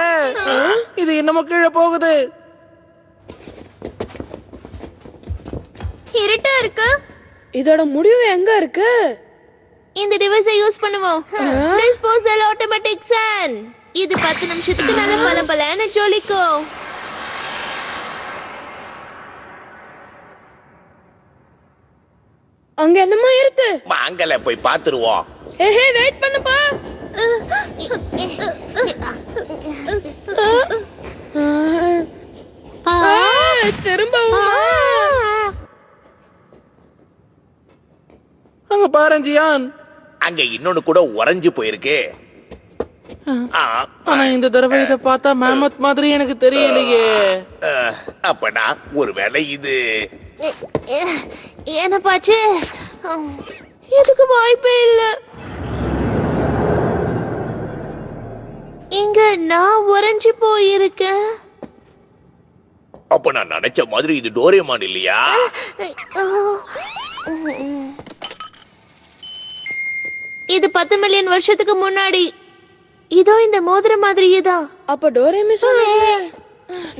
இது என்னமோ கீழே போகுது. இருட்டா இருக்கு. இதோட முடிவு எங்க இருக்கு? இந்த டிவைஸை யூஸ் பண்ணுவோம். Disposal automatic fan. இது 10 நிமிஷத்துக்கு நல்ல பளபளன்னு ஜொலிக்கும். அங்க என்னமா இருக்கு? வாங்கல போய் பாத்துருவோம். ஏஹே, வெயிட் பண்ணுப்பா. திரும்பவும் அங்க பாரு ஜியான். அங்க இன்னொன்னு கூட உறைஞ்சு போயிருக்கு. ஆனா இந்த தடவை இத பார்த்தா மேமத் மாதிரி எனக்கு தெரியலையே. அப்பனா ஒருவேளை இது என்னப்பாச்சு? எதுக்கு வாய்ப்பே இல்ல. இங்க நான் உறைஞ்சு போயிருக்கேன். அப்ப நான் நினைச்ச மாதிரி இது டோரேமான் இல்லையா? இது 10 மில்லியன் வருஷத்துக்கு முன்னாடி. இதோ இந்த மோதிர மாதிரியே தான். அப்ப டோரேமி சொன்னாங்க.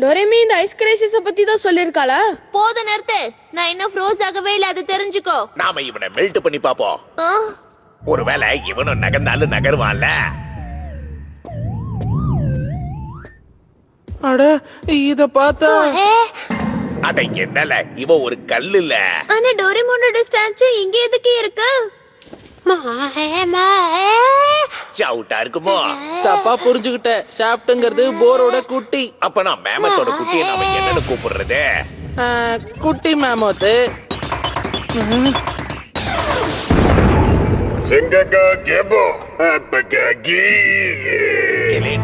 டோரேமி இந்த ஐஸ் கிரைசிஸ பத்தி தான் சொல்லிருக்காளா? போத நிறுத்து. நான் இன்னும் ஃப்ரோஸ் ஆகவே இல்ல, அது தெரிஞ்சுக்கோ. நாம இவனை மெல்ட் பண்ணி பாப்போம். ஒருவேளை இவனும் நகர்ந்தாலும் நகருவான்ல. அட, இத பார்த்தா அட என்னல, இவ ஒரு கல்லு இல்ல. ஆனா டோரேமோனோட ஸ்டாச்சு இங்க எதுக்கு இருக்கு? சவுட்டா இருக்குமோ? தப்பா புரிஞ்சுகிட்ட. ஷாப்ட்ங்கிறது போரோட குட்டி. அப்ப நான் மேமத்தோட குட்டியை நாம என்னன்னு கூப்பிடுறது? குட்டி மேமோத்து.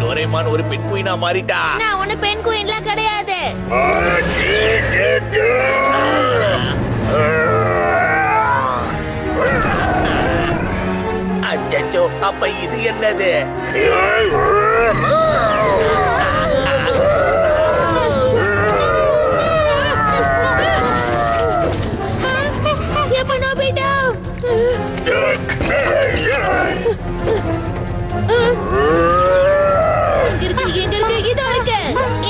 டோரேமான் ஒரு பெண் குயினா மாறிட்டா. நான் ஒண்ணு பெண் குயின்லாம் கிடையாது. அப்ப இது என்னது? எப்ப நோபிட்டா எங்க இருக்கு இதோ இருக்கு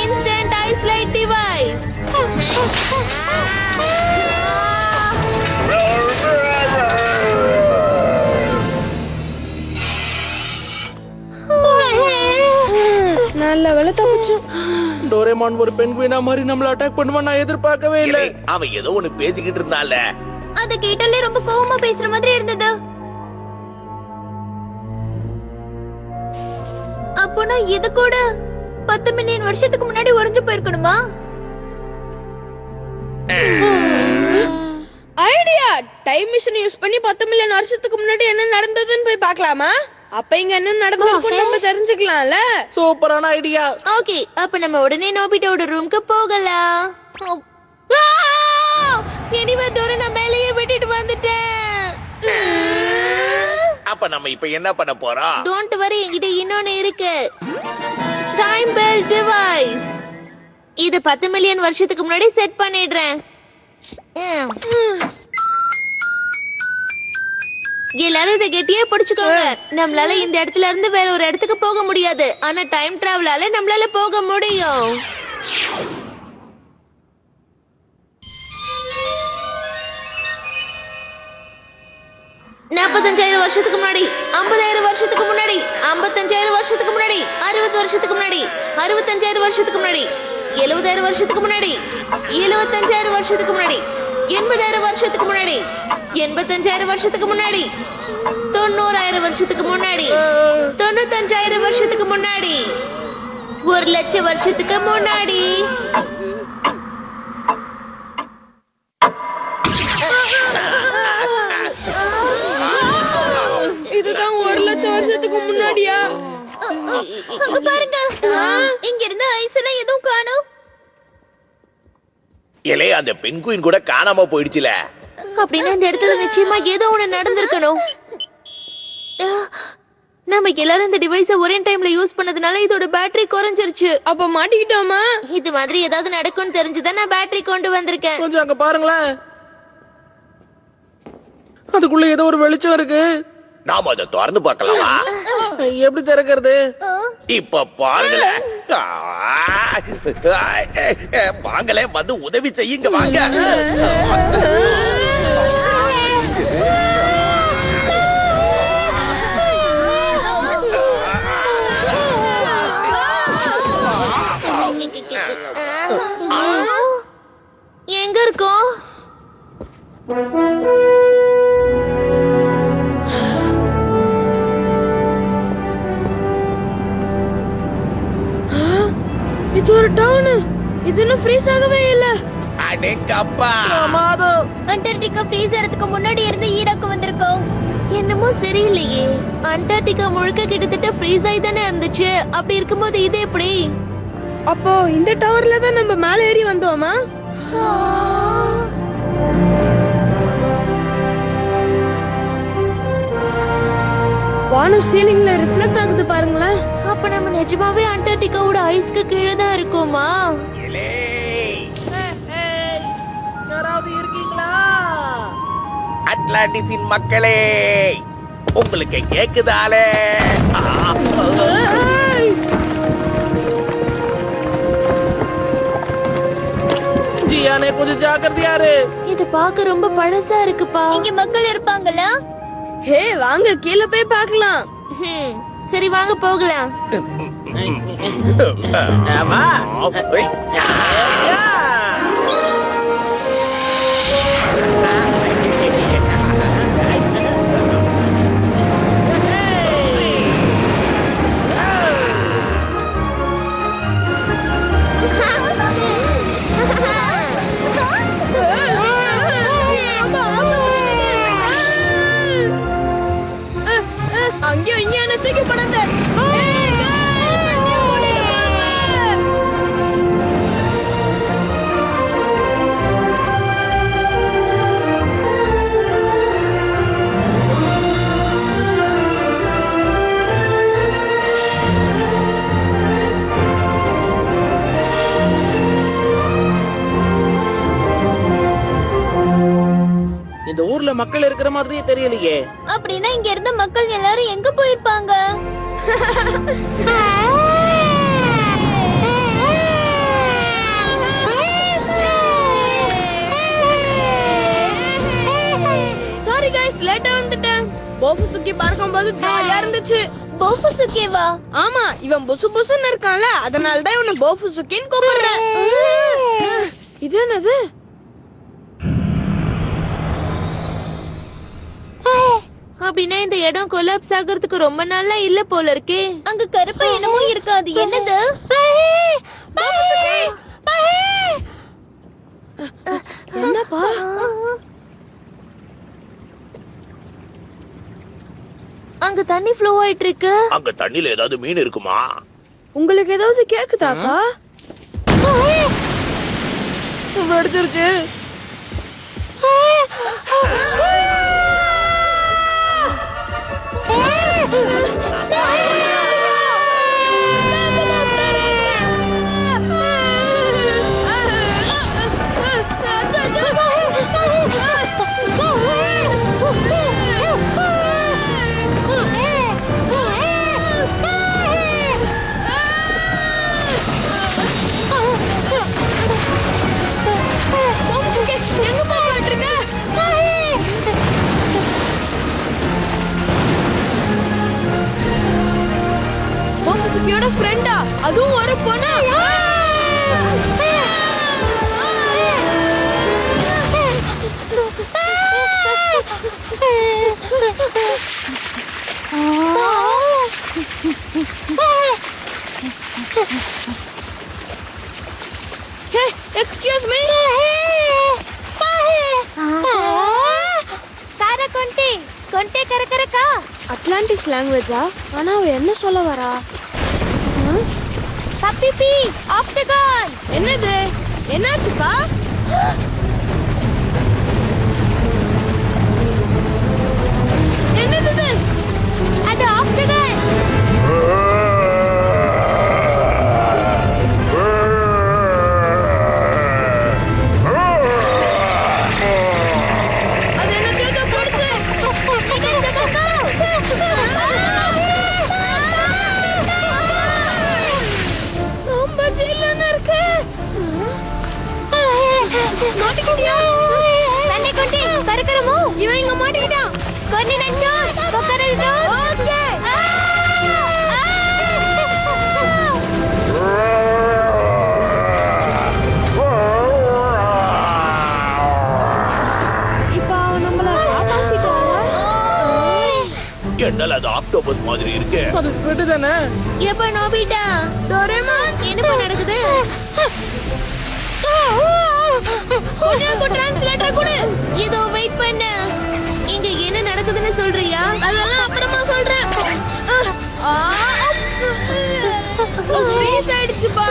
இன்ஸ்டன்ட் ஐஸ்லைட் டிவைஸ். நல்ல வேலை தப்பிச்சு. டோரேமான் ஒரு பெண்குயினா மாதிரி நம்மள அட்டாக் பண்ணுவான் நான் எதிர்பார்க்கவே இல்ல. இலை, அவன் ஏதோ ஒண்ணு பேசிக்கிட்டு இருந்தான்ல. அத கேட்டாலே ரொம்ப கோவமா பேசுற மாதிரி இருந்தது. அப்போனா இது கூட 10 மில்லியன் வருஷத்துக்கு முன்னாடி உறைஞ்சு போயிருக்கணுமா? ஐடியா! டைம் மிஷின் யூஸ் பண்ணி 10 மில்லியன் வருஷத்துக்கு முன்னாடி என்ன நடந்ததுன்னு போய் பார்க்கலாமா? அப்ப இங்க என்ன நடந்திருக்கும் நம்ம தெரிஞ்சுக்கலாம்ல. சூப்பரான ஐடியா. ஓகே, அப்ப நம்ம உடனே நோபிட்டோட ரூம்க்கு போகலாம். எனிவேட்டோட நான் மேலேயே விட்டுட்டு வந்துட்டேன். அப்ப நம்ம இப்ப என்ன பண்ண போறோம்? டோன்ட் வரி, என்கிட்ட இன்னொன்னு இருக்கு. Time bell device. இது 10 மில்லியன் வருஷத்துக்கு முன்னாடி செட் பண்ணிடுறேன். எல்லாரும் இதை கெட்டியா பிடிச்சுக்கோங்க. நம்மளால இந்த இடத்துல இருந்து வேற ஒரு இடத்துக்கு போக முடியாது. ஆனா டைம் டிராவலால நம்மளால போக முடியும். $45,000 வருஷத்துக்கு முன்னாடி, 50,000 வருஷத்துக்கு முன்னாடி, 55,000 வருஷத்துக்கு முன்னாடி, 60 வருஷத்துக்கு முன்னாடி, 65,000 வருஷத்துக்கு முன்னாடி, 70,000 வருஷத்துக்கு முன்னாடி, 75,000 வருஷத்துக்கு முன்னாடி, 80,000 வருஷத்துக்கு முன்னாடி, 85,000 வருஷத்துக்கு முன்னாடி, 90,000 வருஷத்துக்கு முன்னாடி, 95,000 வருஷத்துக்கு முன்னாடி, 1,00,000 வருஷத்துக்கு முன்னாடி. இதுதான் 1,00,000 வருஷத்துக்கு முன்னாடியா? அங்க பாருங்க, இங்க இருந்து ஐஸ் எல்லாம் எதுவும் காணோம். இலை, அந்த பெண்குயின் கூட காணாம போயிடுச்சுல. அப்படின்னா இந்த இடத்துல நிச்சயமா ஏதோ ஒண்ணு நடந்திருக்கணும். நம்ம எல்லாரும் இந்த டிவைஸ ஒரே டைம்ல யூஸ் பண்ணதுனால இதோட பேட்டரி குறைஞ்சிருச்சு. அப்ப மாட்டிக்கிட்டோமா? இது மாதிரி ஏதாவது நடக்கும்னு தெரிஞ்சுதான் நான் பேட்டரி கொண்டு வந்திருக்கேன். கொஞ்சம் அங்க பாருங்களேன். அதுக்குள்ள ஏதோ ஒரு வெளிச்சம் இருக்கு. நாம அதை திறந்து பார்க்கலாமா? எப்படி திறக்கிறது? இப்ப பாருங்களேன். வாங்களே, வந்து உதவி செய்யுங்க வாங்க. எங்க இருக்கோம்? இது ஒரு டவுன். இது இன்னும் ஃப்ரீஸ் ஆகவே இல்ல. அடேங்கப்பா. அண்டார்டிகா ஃப்ரீஸ் ஆறதுக்கு முன்னாடி இருந்து ஈராக்கு வந்திருக்கோம். என்னமோ சரியில்லையே. அண்டார்டிகா முழுக்க கிட்டத்தட்ட ஃப்ரீஸ் ஆகி தானே இருந்துச்சு. அப்படி இருக்கும்போது இது எப்படி? அப்போ இந்த டவர்ல தான் நம்ம மேல ஏறி வந்தோமா? வானம் சீலிங்ல ரிஃப்ளெக்ட் ஆகுது பாருங்களேன். அப்ப நம்ம நிஜமாவே அண்டார்டிகாவோட ஐஸ்க்கு கீழே தான் இருக்கோமா? இலே. யாராவது இருக்கீங்களா? அட்லாண்டிஸின் மக்களே, உங்களுக்கு கேக்குதாலே? ஜியானே, கொஞ்சம் ஜாக்கிரதையா இரு. இது பார்க்க ரொம்ப பழசா இருக்குப்பா. இங்க மக்கள் இருப்பாங்களா? ஹே, வாங்க கீழே போய் பார்க்கலாம். சரி வாங்க போகலாம். ஆமா. அங்கேயும் இங்க என்ன தூக்கி போடாத. இந்த ஊர்ல மக்கள் இருக்கிற மாதிரியே தெரியலையே. அப்படின்னா இங்க இருந்த மக்கள் எல்லாரும் எங்க போயிருப்பாங்க? சாரி गाइस, லேட்டா வந்துட்டேன். போபுசுக்கி பார்க்கும்போது ஜாலியா இருந்துச்சு. போபுசுக்கிவா? ஆமா, இவன் புசு புசுன்னு இருக்கான்ல, அதனால தான் இவனை போபுசுக்கின்னு கூப்பிடுறேன். இது என்னது? அப்படின்னா இந்த இடம் கொலாப்ஸ் ஆகிறதுக்கு ரொம்ப நாளா இல்ல போல இருக்கே. அங்க கருப்பா என்னமோ இருக்காது. என்னது? என்னப்பா? அங்க தண்ணி ஃப்ளோ ஆயிட்டு இருக்கு. அங்க தண்ணில ஏதாவது மீன் இருக்குமா? உங்களுக்கு ஏதாவது கேக்குதாப்பா? வெடிச்சிருச்சு. போபுசுக்கியோட ஃப்ரெண்டா? அதுவும் ஒரு பொண்ணா? Hey, excuse me. கார கொண்டே கொண்டே கரகரக்கா. அட்லாண்டிஸ் லாங்குவேஜா? ஆனா அவ என்ன சொல்ல வரா? பப்பிபி ஆஃப் தி கன். என்னது? என்னாச்சுப்பா? என்னது இது? அது ஆஃப் தி கன். அது என்ன தூக்க போடுச்சு? ரொம்ப ஜில்லுன்னு இருக்கு. மாட்டிக்கிட்டியா? தண்ணி கொண்டே கரகரமோ. இவன் இங்க மாட்டிக்கிட்டான். கொன்னி நஞ்சோ கொக்கரல்டோ. ஓகே. இப்ப அவன் நம்மள காப்பாத்திட்டானா? என்னல அது ஆக்டோபஸ் மாதிரி இருக்கு. அது ஸ்குவிட் தானே? எப்ப நோபிட்டா? டோரேமான் என்னப்பா நடக்குது? பொன்னியாக்கு டிரான்ஸ்லேட்டர் கொடு. இதோ வெயிட் பண்ணு. இங்க என்ன நடக்குதுன்னு சொல்றியா? அதெல்லாம் அப்புறமா சொல்றேன். ஃப்ரீஸ் ஆயிடுச்சுப்பா.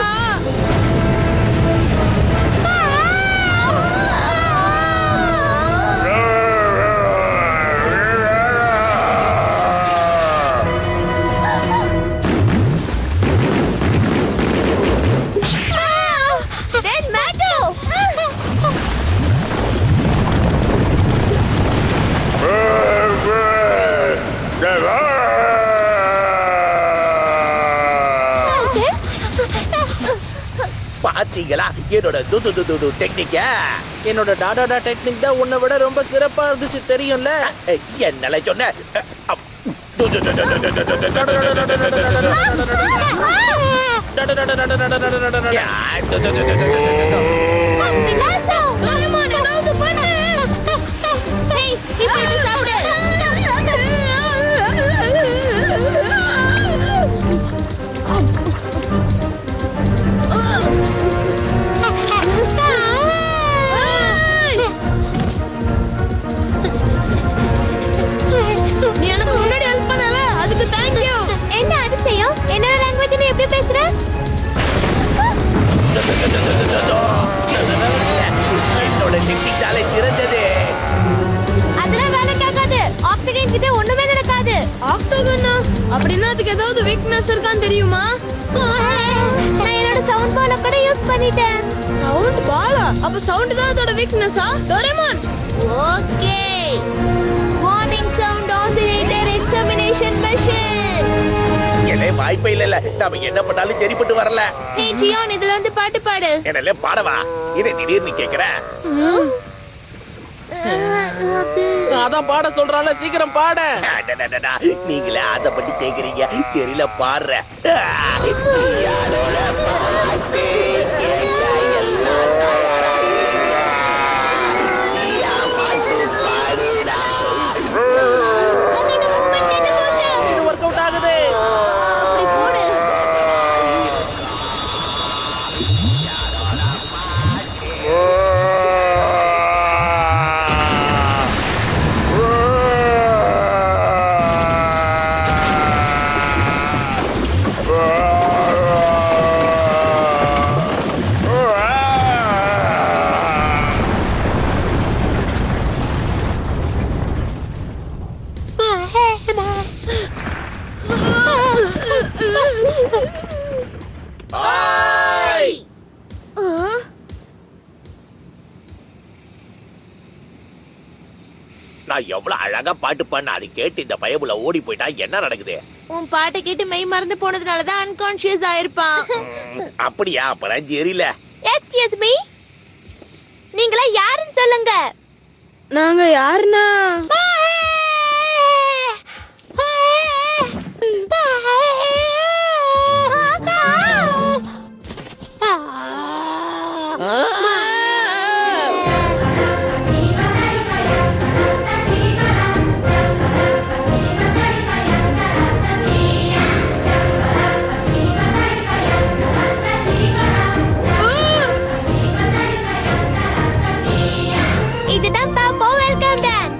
Then Mato. பாத்தீங்களா என்னோட து டெக்னிக்க? என்னோட டாடா டெக்னிக் தான் உன்னை விட ரொம்ப சிறப்பா இருந்துச்சு தெரியும்ல. என்னல சொன்ன? டோரேமான் ஏதாவது பண்ணு. ஹேய், இப்ப இது சாப்பிடு. நீ எனக்கு முன்னாடி ஹெல்ப் பண்ணல, அதுக்கு தேங்க் யூ. என்ன அதிசயம்? என்னோட லாங்குவேஜ் நீ எப்படி பேசுற? என்னோட டெக்னிக்கால சிறந்தது. அதெல்லாம் வேலைக்காகாது. ஆக்சிஜன் கிட்ட ஒண்ணுமே நடக்காது. ஆக்டோகன்னா? அப்படின்னா அதுக்கு ஏதாவது வீக்னஸ் இருக்கான்னு தெரியுமா? நான் என்னோட சவுண்ட் பால கூட யூஸ் பண்ணிட்டேன். சவுண்ட் பாலா? அப்ப சவுண்ட் தான் அதோட வீக்னஸா? Doraemon okay warning sound oscillator extermination machine. எலே வாய்ப்பே இல்ல நாம என்ன பண்ணாலும் சரிப்பட்டு வரல. ஹே ஜியோன், இதுல வந்து பாட்டு பாடு. என்னல பாடவா? இது திடீர்னு கேக்குற? அதான் பாட சொல்றான்ல, சீக்கிரம் பாட. அடடடடா, நீங்களே அத பத்தி கேக்குறீங்க. சரியில பாடுற. இது ஒர்க் அவுட் ஆகுது. அப்படி போடு. நான் எவ்வளவு அழகா பாட்டு பண்ண, அது கேட்டு இந்த பயபுல ஓடி போயிட்டா என்ன நடக்குது? உன் பாட்டை கேட்டு மெய் மறந்து போனதுனாலதான் அன்கான்ஷியஸ் ஆயிருப்பான். அப்படியா? அப்பதான் தெரியல. எக்ஸ்கியூஸ் மீ, நீங்களா யாருன்னு சொல்லுங்க. நாங்க யாருன்னா இதுதான் பாப்போ வெல்கம் டான்ஸ்.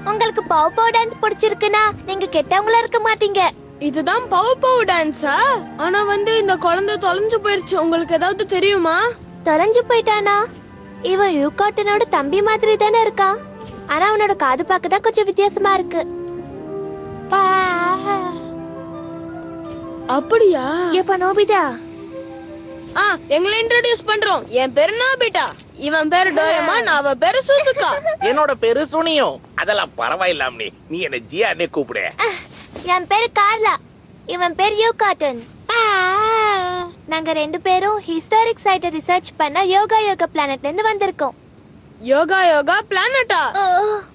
உங்களுக்கு பாப்போ டான்ஸ் பிடிச்சிருக்குன்னா நீங்க கெட்டவங்களா இருக்க மாட்டீங்க. இதுதான் பவ் பவ் டான்ஸா? ஆனா இந்த குழந்தை தொலைஞ்சு போயிருச்சு. உங்களுக்கு ஏதாவது தெரியுமா? தொலைஞ்சு போயிட்டானா? இவன் யூகாட்டனோட தம்பி மாதிரி தானே இருக்கான். ஆனா அவனோட காது பார்க்கதான் கொஞ்சம் வித்தியாசமா இருக்கு. அப்படியா? எப்ப நோபிதா? எங்களை இன்ட்ரோடியூஸ் பண்றோம். என் பேரு நோபிட்டா, இவன் பேரு டோரேமான், அவ பேரு சுசுகா. என்னோட பேரு சுனியோ. அதெல்லாம் பரவாயில்லாம நீ என்ன ஜியானே கூப்பிடு. என் பேரு கார்லா, இவன் பேர் யூகாட்டன். நாங்க ரெண்டு பேரும் ஹிஸ்டாரிக் சைட்டை ரிசர்ச் பண்ண யோகா பிளானட்ல இருந்து வந்திருக்கோம். யோகா பிளானட்டா?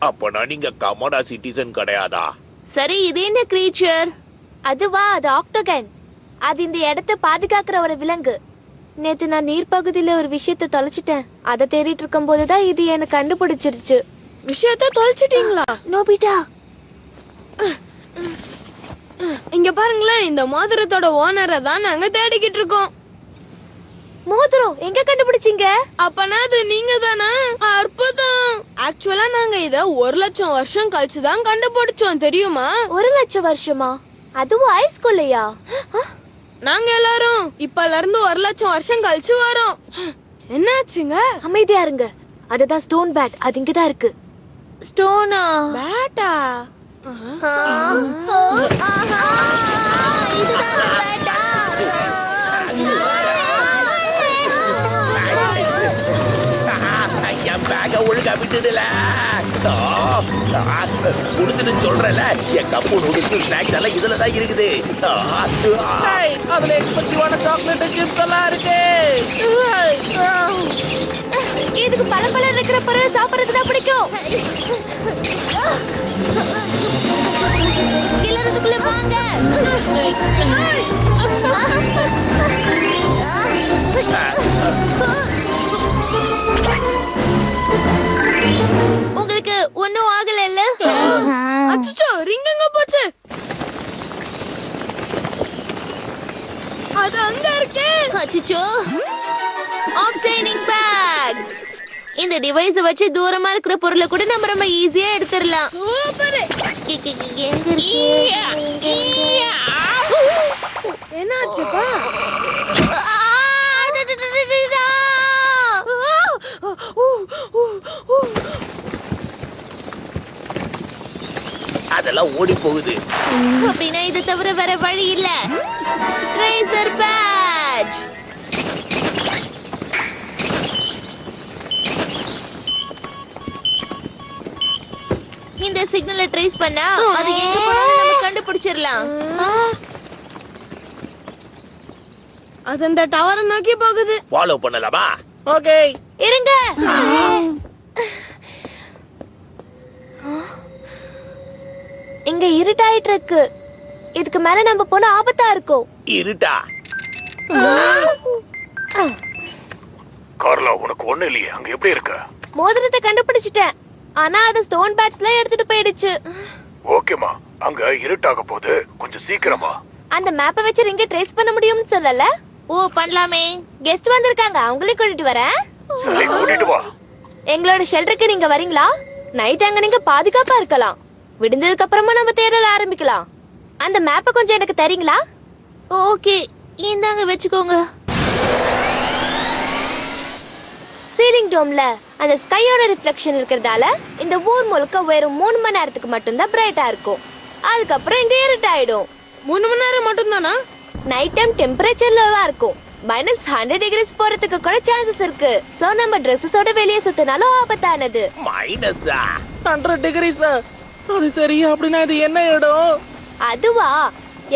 அப்பனா நீங்க கமோடா சிட்டிசன் கிடையாதா? சரி, இது என்ன கிரீச்சர்? அதுவா, அது ஆக்டோகன். அது இந்த இடத்தை பாதுகாக்கிற ஒரு விலங்கு. நேத்து நான் நீர்ப்பகுதியில ஒரு விஷயத்தை தொலைச்சிட்டேன். அதை தேடிட்டு இருக்கும் போதுதான் இது எனக்கு கண்டுபிடிச்சிருச்சு. விஷயத்த தொலைச்சிட்டீங்களா? நோபிட்டா, இங்க பாருங்களேன், இந்த மோதிரத்தோட ஓனரை தான் நாங்க தேடிக்கிட்டு இருக்கோம். மோதிரம் எங்க கண்டுபிடிச்சீங்க? அப்பனா அது நீங்க தானா? அற்புதம். ஆக்சுவலா நாங்க இத 1,00,000 வருஷம் கழிச்சு தான் கண்டுபிடிச்சோம், தெரியுமா? 1,00,000 வருஷமா? அதுவும் ஐஸ்குள்ளையா? நாங்க எல்லாரும் இப்பல இருந்து 1,00,000 வருஷம் கழிச்சு வரோம். என்னாச்சுங்க? அமைதியா இருங்க. அதுதான் ஸ்டோன் பேட். அது இங்கதான் இருக்கு. ஸ்டோனா? பேட்டா? என் பேக ஒழுங்கா விட்டுடுல. கொடுத்துட்டு சொல்றல, என் கப்பு நூடுல்ஸ் ஸ்நாக்ஸ் எல்லாம் இதுலதான் இருக்குது. அதுல எக்ஸ்பென்சிவான சாக்லேட் சிப்ஸ் எல்லாம் இருக்கு. இதுக்கு பல இருக்கிற பொருள் சாப்பிடறதுதான் பிடிக்கும். கிளறதுக்குள்ள வாங்க. உங்களுக்கு ஒண்ணும் ஆகல இல்ல? அச்சச்சோ, ரிங் எங்க போச்சு? அது அங்க இருக்கு. அச்சச்சோ, ஆப்டைனிங் பேக். இந்த டிவைஸ் வச்சு தூரமா இருக்கிற பொருளை கூட நம்ம ரொம்ப ஈஸியா எடுத்துடலாம். சூப்பர். எங்க இருக்கு? என்னாச்சுப்பா? அதெல்லாம் ஓடி போகுது. அப்படின்னா இது தவிர வேற வழி இல்ல. Tracer patch. இந்த சிக்னலை ட்ரேஸ் பண்ணா அது எங்க போனாலும் நம்ம கண்டுபிடிச்சிடலாம். அது அந்த டவரை நோக்கி போகுது. ஃபாலோ பண்ணலாமா? ஓகே. இருங்க. இங்க இருட்டாயிட்டு இருக்கு. இதுக்கு மேல நம்ம போன ஆபத்தா இருக்கும். இருட்டா? கார்லா, உனக்கு ஒண்ணு இல்லையே, அங்க எப்படி இருக்க? மோதிரத்தை கண்டுபிடிச்சிட்டேன். ஆனா அது ஸ்டோன் பேட்ஸ்ல எடுத்துட்டு போயிடுச்சு. ஓகேமா, அங்க இருட்டாக போகுது, கொஞ்சம் சீக்கிரமா. அந்த மேப்பை வச்சு இங்க ட்ரேஸ் பண்ண முடியும்னு சொல்லல. ஓ பண்ணலாமே. கெஸ்ட் வந்திருக்காங்க, அவங்களையும் கூட்டிட்டு வரேன். சரி, கூட்டிட்டு வா. எங்களோட ஷெல்டருக்கு நீங்க வரீங்களா? நைட் அங்க நீங்க பாதுகாப்பா இருக்கலாம். விடுந்ததுக்கு அப்புறமா நம்ம தேடல ஆரம்பிக்கலாம். அந்த மேப்பை கொஞ்சம் எனக்கு தரீங்களா? ஓகே, இந்தாங்க வச்சுக்கோங்க. சீலிங் டோம்ல அந்த ஸ்கையோட ரிஃப்ளெக்ஷன் இருக்கிறதால இந்த ஊர் முழுக்க வெறும் 3 மணி நேரத்துக்கு மட்டும்தான் பிரைட்டா இருக்கும். அதுக்கப்புறம் இங்க இருட்டாயிடும். 3 மணி நேரம் மட்டும் தானா? நைட் டைம் டெம்பரேச்சர் லோவா இருக்கும். -100 டிகிரிஸ் போறதுக்கு கூட சான்சஸ் இருக்கு. சோ நம்ம ட்ரெஸ்ஸோட வெளியே சுத்தினாலும் ஆபத்தானது. மைனஸா? 100 டிகிரிஸ். அது சரி. அப்படின்னா இது என்ன இடம்? அதுவா,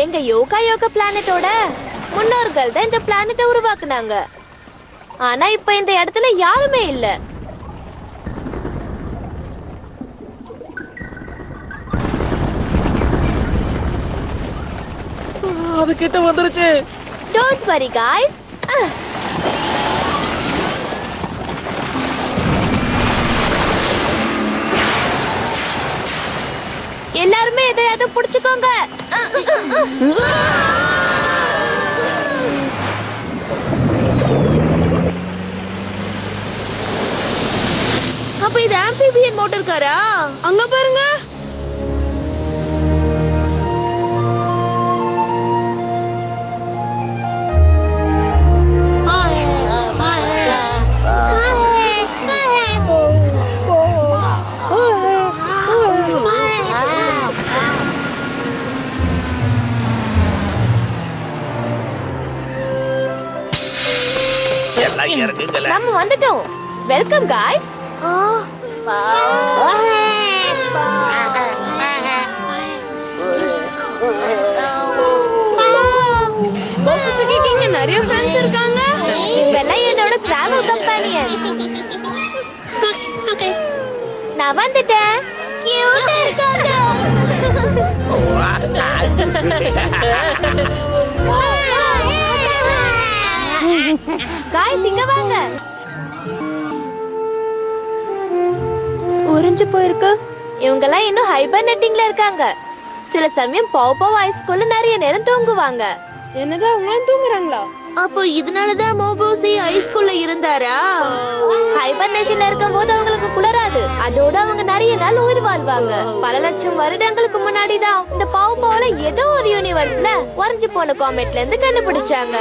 எங்க யோகா பிளானட்டோட முன்னோர்கள் தான் இந்த பிளானட்டை உருவாக்குனாங்க. ஆனா இப்ப இந்த இடத்துல யாருமே இல்ல. அது கிட்ட வந்துருச்சு. Don't worry guys. எல்லாருமே எதையாவது புடிச்சுக்கோங்க. அப்ப இது ஆம்பிபியன் மோட்டார் காரா? அங்க பாருங்க. எல்லாம் இறங்குங்கள. நம்ம வந்துட்டோம். Welcome guys. இங்க நிறைய ஃப்ரெண்ட்ஸ் இருக்காங்க. இவெல்லாம் என்னோட டிராவல் கம்பெனியன். நான் வந்துட்டேன். கியூட்டா இருக்காங்க. गाइस இங்க வாங்க. உறிஞ்சு போயிருக்கு. இவங்கெல்லாம் இன்னும் ஹைபர்நெட்டிங்ல இருக்காங்க. சில சமயம் பவ் ஐஸ்குள்ள நிறைய நேரம் தூங்குவாங்க. என்னது, அவங்க தூங்குறாங்களா? அப்போ இதனாலதான் மோபோசி ஐஸ்குள்ள இருந்தாரா? ஹைபர்னேஷன்ல இருக்கும்போது அவங்களுக்கு குளிராது. அதோட அவங்க நிறைய நாள் உயிர் வாழ்வாங்க. பல லட்சம் வருடங்களுக்கு முன்னாடி தான் இந்த பவ் ஏதோ ஒரு யூனிவர்ஸ்ல உறைஞ்சு போன காமெட்ல இருந்து கண்டுபிடிச்சாங்க.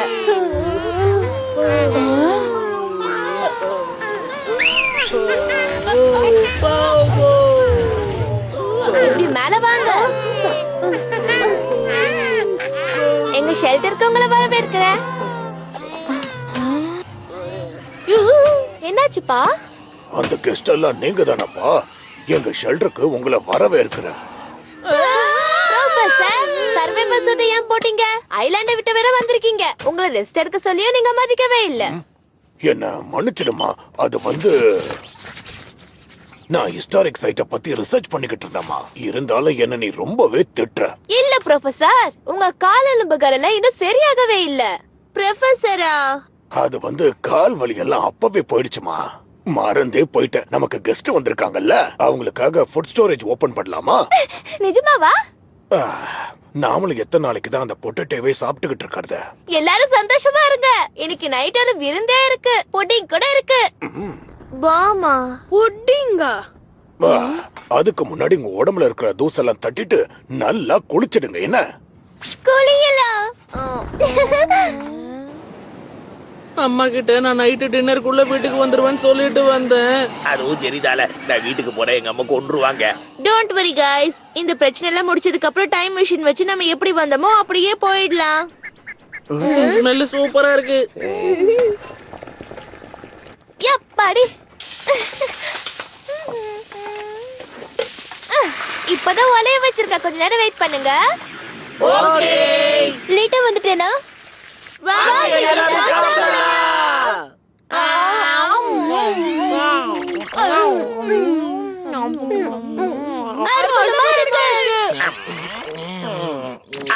இப்படி மேல வாங்க. எங்க ஷெல்டருக்கு உங்களை வரவேற்கிறேன். என்னாச்சுப்பா? அந்த கெஸ்ட் எல்லாம் நீங்க தானப்பா? எங்க ஷெல்டருக்கு உங்களை வரவேற்கிறேன். சர்வைவல் சூட் ஏன் போட்டீங்க? ஐலாண்டை விட்டு வேற வந்திருக்கீங்க. உங்களை ரெஸ்ட் எடுக்க சொல்லியும் நீங்க மதிக்கவே இல்ல. என்ன மன்னிச்சிடுமா, அது நான் ஹிஸ்டாரிக் சைட்ட பத்தி ரிசர்ச் பண்ணிக்கிட்டு இருந்தேமா. இருந்தாலும் என்ன நீ ரொம்பவே திட்டுற. இல்ல ப்ரொஃபசர், உங்க கால் எலும்புகள் எல்லாம் இன்னும் சரியாகவே இல்ல. ப்ரொஃபசரா? அது கால் வலி எல்லாம் அப்பவே போயிடுச்சுமா. மறந்தே போயிட்டேன். நமக்கு கெஸ்ட் வந்திருக்காங்கல்ல, அவங்களுக்காக ஃபுட் ஸ்டோரேஜ் ஓபன் பண்ணலாமா? நிஜமாவா? நாமளும் எத்தனை நாளைக்கு தான் அந்த பொட்டேட்டோவே சாப்பிட்டுக்கிட்டு இருக்கிறது? எல்லாரும் சந்தோஷமா இருங்க. இன்னைக்கு நைட் ஒரு விருந்தே இருக்கு. புட்டிங் கூட இருக்கு. பாமா புட்டிங்கா? அதுக்கு முன்னாடி உங்க உடம்புல இருக்கிற தூசெல்லாம் தட்டிட்டு நல்லா குளிச்சிடுங்க. என்ன குளியலாம்? அம்மா கிட்ட நான் நைட்டு டின்னருக்குள்ள வீட்டுக்கு வந்துருவேன்னு சொல்லிட்டு வந்தேன். அதுவும் சரிதால, நான் வீட்டுக்கு போறேன், எங்க அம்மா கொன்றுவாங்க. டோன்ட் வரி guys, இந்த பிரச்சனை எல்லாம் முடிச்சதுக்கு அப்புறம் டைம் மிஷின் வச்சு நம்ம எப்படி வந்தோமோ அப்படியே போயிடலாம். ஸ்மெல் சூப்பரா இருக்கு. எப்பாடி இப்பதான் ஒலைய வச்சிருக்கா, கொஞ்ச நேரம் வெயிட் பண்ணுங்க. ஓகே. லேட்டா வந்துட்டேனா?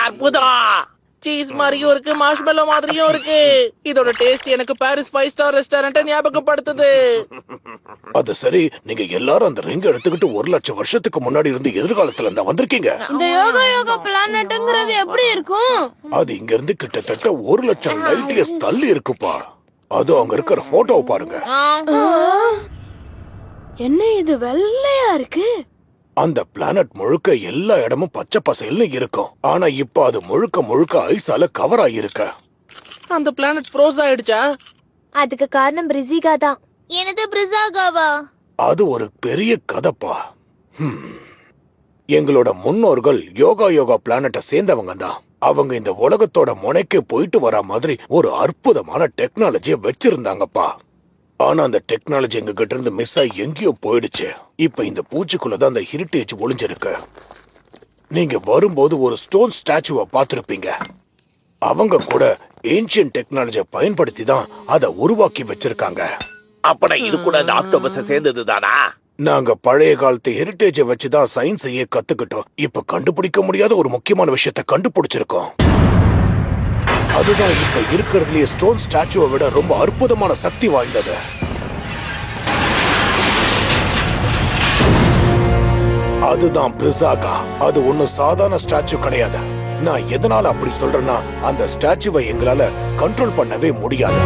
அற்புதம். சீஸ் மாதிரியும் இருக்கு, மார்ஷ்மெல்லோ மாதிரியும் இருக்கு. இதோட டேஸ்ட் எனக்கு பாரிஸ் 5 ஸ்டார் ரெஸ்டாரண்ட்டை ஞாபகப்படுத்துது. அது சரி, நீங்க எல்லாரும் அந்த ரிங் எடுத்துக்கிட்டு 1,00,000 வருஷத்துக்கு முன்னாடி இருந்து எதிர்காலத்துல இருந்தா வந்திருக்கீங்க. இந்த யோகா பிளானட்ங்கிறது எப்படி இருக்கும்? அது இங்க இருந்து கிட்டத்தட்ட 1,00,000 லைட் இயர்ஸ் தள்ளி இருக்குப்பா. அது அங்க இருக்கிற போட்டோவை பாருங்க. என்ன இது வெள்ளையா இருக்கு? அந்த பிளானட் முழுக்க எல்லா இடமும் பச்சை பசைல்னு இருக்கும். ஆனா இப்ப அது முழுக்க முழுக்க ஐஸால கவர் ஆகிருக்க. அந்த பிளானட் ஃப்ரோஸ் ஆயிடுச்சா? அதுக்கு காரணம் பிரிசிகா தான். எனது பிரிசாகாவா? அது ஒரு பெரிய கதைப்பா. எங்களோட முன்னோர்கள் யோகா பிளானட்டை சேர்ந்தவங்க தான். அவங்க இந்த உலகத்தோட முனைக்கு போயிட்டு வர மாதிரி ஒரு அற்புதமான டெக்னாலஜியை வச்சிருந்தாங்கப்பா. ஆனா அந்த டெக்னாலஜி எங்க கிட்ட இருந்து மிஸ் ஆகி எங்கேயோ போயிடுச்சு. இப்ப இந்த பூச்சிக்குள்ளதான் அந்த ஹெரிட்டேஜ் ஒளிஞ்சிருக்கு. நீங்க வரும்போது ஒரு ஸ்டோன் ஸ்டாச்சுவை பார்த்திருப்பீங்க. அவங்க கூட ஏன்ஷியன் டெக்னாலஜியை பயன்படுத்தி தான் அதை உருவாக்கி வச்சிருக்காங்க. அப்பனா இது கூட அந்த ஆக்டோபஸ சேர்ந்தது தானா? நாங்க பழைய காலத்து ஹெரிட்டேஜை வச்சுதான் சயின்ஸையே கத்துக்கிட்டோம். இப்ப கண்டுபிடிக்க முடியாத ஒரு முக்கியமான விஷயத்தை கண்டுபிடிச்சிருக்கோம். அதுதான் இப்ப இருக்கிறதுலயே ஸ்டோன் ஸ்டாச்சுவை விட ரொம்ப அற்புதமான சக்தி வாய்ந்தது. அதுதான் பிரிசாகா. அது ஒண்ணும் சாதாரண ஸ்டாச்சு கிடையாது. நான் எதனால அப்படி சொல்றேன்னா, அந்த ஸ்டாச்சுவை எங்களால கண்ட்ரோல் பண்ணவே முடியாது.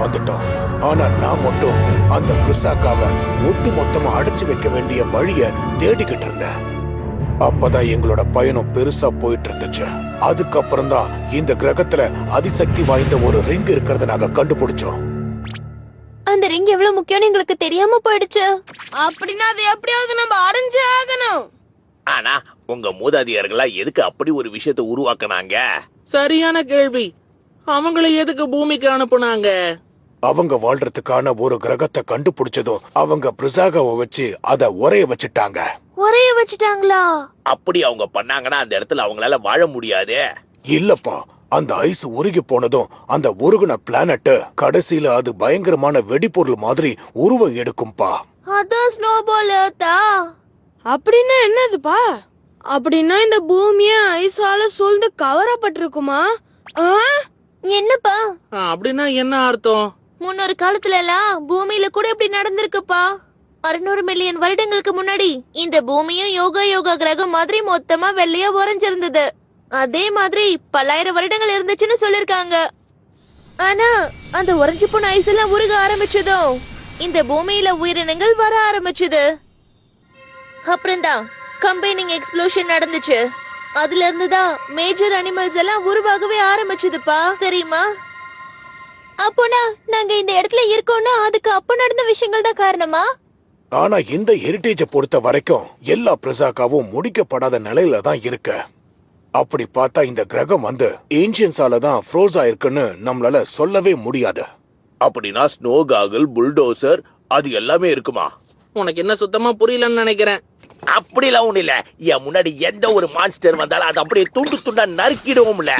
வந்துட்டோம். ஆனா நான் மட்டும் அந்த பிரிசாகாவை ஒட்டு மொத்தமா அடைச்சு வைக்க வேண்டிய வழிய தேடிக்கிட்டு இருந்தேன். அப்பதான் எங்களோட பயணம் பெருசா போயிட்டு இருந்துச்சு. அதுக்கப்புறம் தான் இந்த கிரகத்துல அதிசக்தி வாய்ந்த ஒரு ரிங் இருக்கிறத நாங்க கண்டுபிடிச்சோம். அந்த ரிங் எவ்வளவு முக்கியம்னு எங்களுக்கு தெரியாம போயிடுச்சு. அப்படின்னா அது எப்படியாவது நம்ம அடைஞ்சே ஆகணும். ஆனா உங்க மூதாதையர்களா எதுக்கு அப்படி ஒரு விஷயத்தை உருவாக்குனாங்க? சரியான கேள்வி. அவங்களை எதுக்கு பூமிக்கு அனுப்புனாங்க? அவங்க வாழ்றதுக்கான ஒரு கிரகத்தை கண்டுபிடிச்சதும் அவங்க பிரிசாகாவை வச்சு அத உரைய வச்சுட்டாங்க. உரைய வச்சுட்டாங்களா? அப்படி அவங்க பண்ணாங்கன்னா அந்த இடத்துல அவங்களால வாழ முடியாது. இல்லப்பா, அந்த ஐஸ் உருகி போனதும் அந்த உருகுன பிளானட் கடைசியில அது பயங்கரமான வெடிபொருள் மாதிரி உருவம் எடுக்கும்பா. அதான் ஸ்னோபால் எர்த்தா? அப்படின்னா என்னதுப்பா? அப்படின்னா இந்த பூமியே ஐஸால சூழ்ந்து கவரப்பட்டிருக்குமா? என்னப்பா அப்படின்னா என்ன அர்த்தம்? முன்னொரு காலத்துல எல்லாம் பூமியில கூட இப்படி நடந்திருக்குப்பா. 600 மில்லியன் வருடங்களுக்கு முன்னாடி இந்த பூமியும் யோகா கிரகம் மாதிரி மொத்தமா வெள்ளையா உறைஞ்சிருந்தது. அதே மாதிரி பல்லாயிரம் வருடங்கள் இருந்துச்சுன்னு சொல்லிருக்காங்க. ஆனா அந்த உறைஞ்சு போன ஐஸ் எல்லாம் உருக ஆரம்பிச்சதோ இந்த பூமியில உயிரினங்கள் வர ஆரம்பிச்சது. அப்புறம்தான் கம்பைனிங் எக்ஸ்ப்ளோஷன் நடந்துச்சு. அதுல இருந்துதான் மேஜர் அனிமல்ஸ் எல்லாம் உருவாகவே ஆரம்பிச்சதுப்பா, தெரியுமா? அப்போனா நாங்க இந்த இடத்துல இருக்கோம்னா அதுக்கு அப்ப நடந்த விஷயங்கள் தான் காரணமா? ஆனா இந்த ஹெரிட்டேஜ பொறுத்த வரைக்கும் எல்லா பிரிசாகாவும் முடிக்கப்படாத நிலையில தான் இருக்கு. அப்படி பார்த்தா இந்த கிரகம் வந்து ஏன்ஷியன்ஸால தான் ஃப்ரோஸ் ஆயிருக்குன்னு நம்மளால சொல்லவே முடியாது. அப்படின்னா ஸ்னோ காகல், புல்டோசர் அது எல்லாமே இருக்குமா? உனக்கு என்ன சுத்தமா புரியலன்னு நினைக்கிறேன். அப்படிலாம் ஒண்ணு இல்ல. என் முன்னாடி எந்த ஒரு மான்ஸ்டர் வந்தாலும் அது அப்படியே துண்டு துண்டா நறுக்கிடுவோம்ல.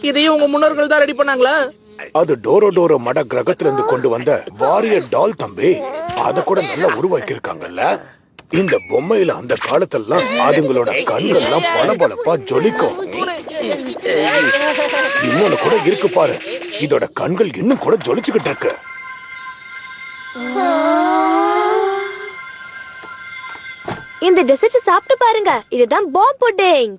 இதையும் உங்க முன்னோர்கள் தான் ரெடி பண்ணாங்களா? அது டோரோ மட கிரகத்துல இருந்து கொண்டு வந்த வாரியர் டால் தம்பி. அத கூட நல்லா உருவாக்கி இருக்காங்கல்ல. இந்த பொம்மையில அந்த காலத்துல அதுங்களோட கண்கள்லாம் பளபளப்பா ஜொலிக்கும். இன்னொன்னு கூட இருக்கு பாரு, இதோட கண்கள் இன்னும் கூட ஜொலிச்சுக்கிட்டு இருக்கு. இந்த டெசர்ட் சாப்பிட்டு பாருங்க. இதுதான் பாம் புட்டிங்.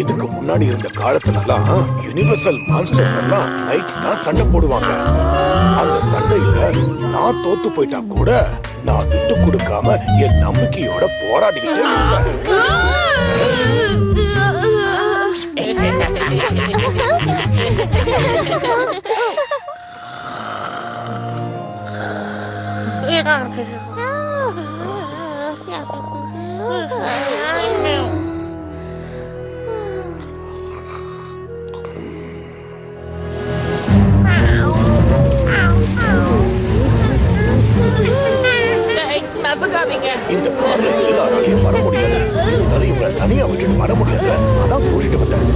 இதுக்கு முன்னாடி இருந்த காலத்துலலாம் யுனிவர்சல் மான்ஸ்டர்ஸ் எல்லாம் நைட்ஸ் தான் சண்டை போடுவாங்க. அந்த சண்டையில நான் தோத்து போயிட்டா கூட நான் விட்டு கொடுக்காம என் நம்பிக்கையோட போராடிக்கிட்டே இருப்பேன். நசுக்காதீங்க. இந்த கார்ல எல்லாராலையும் வர முடியாது. இருந்தாலும் இவங்களை தனியா விட்டுட்டு வர முடியாது. அதான் கூட்டிட்டு வந்தேன்.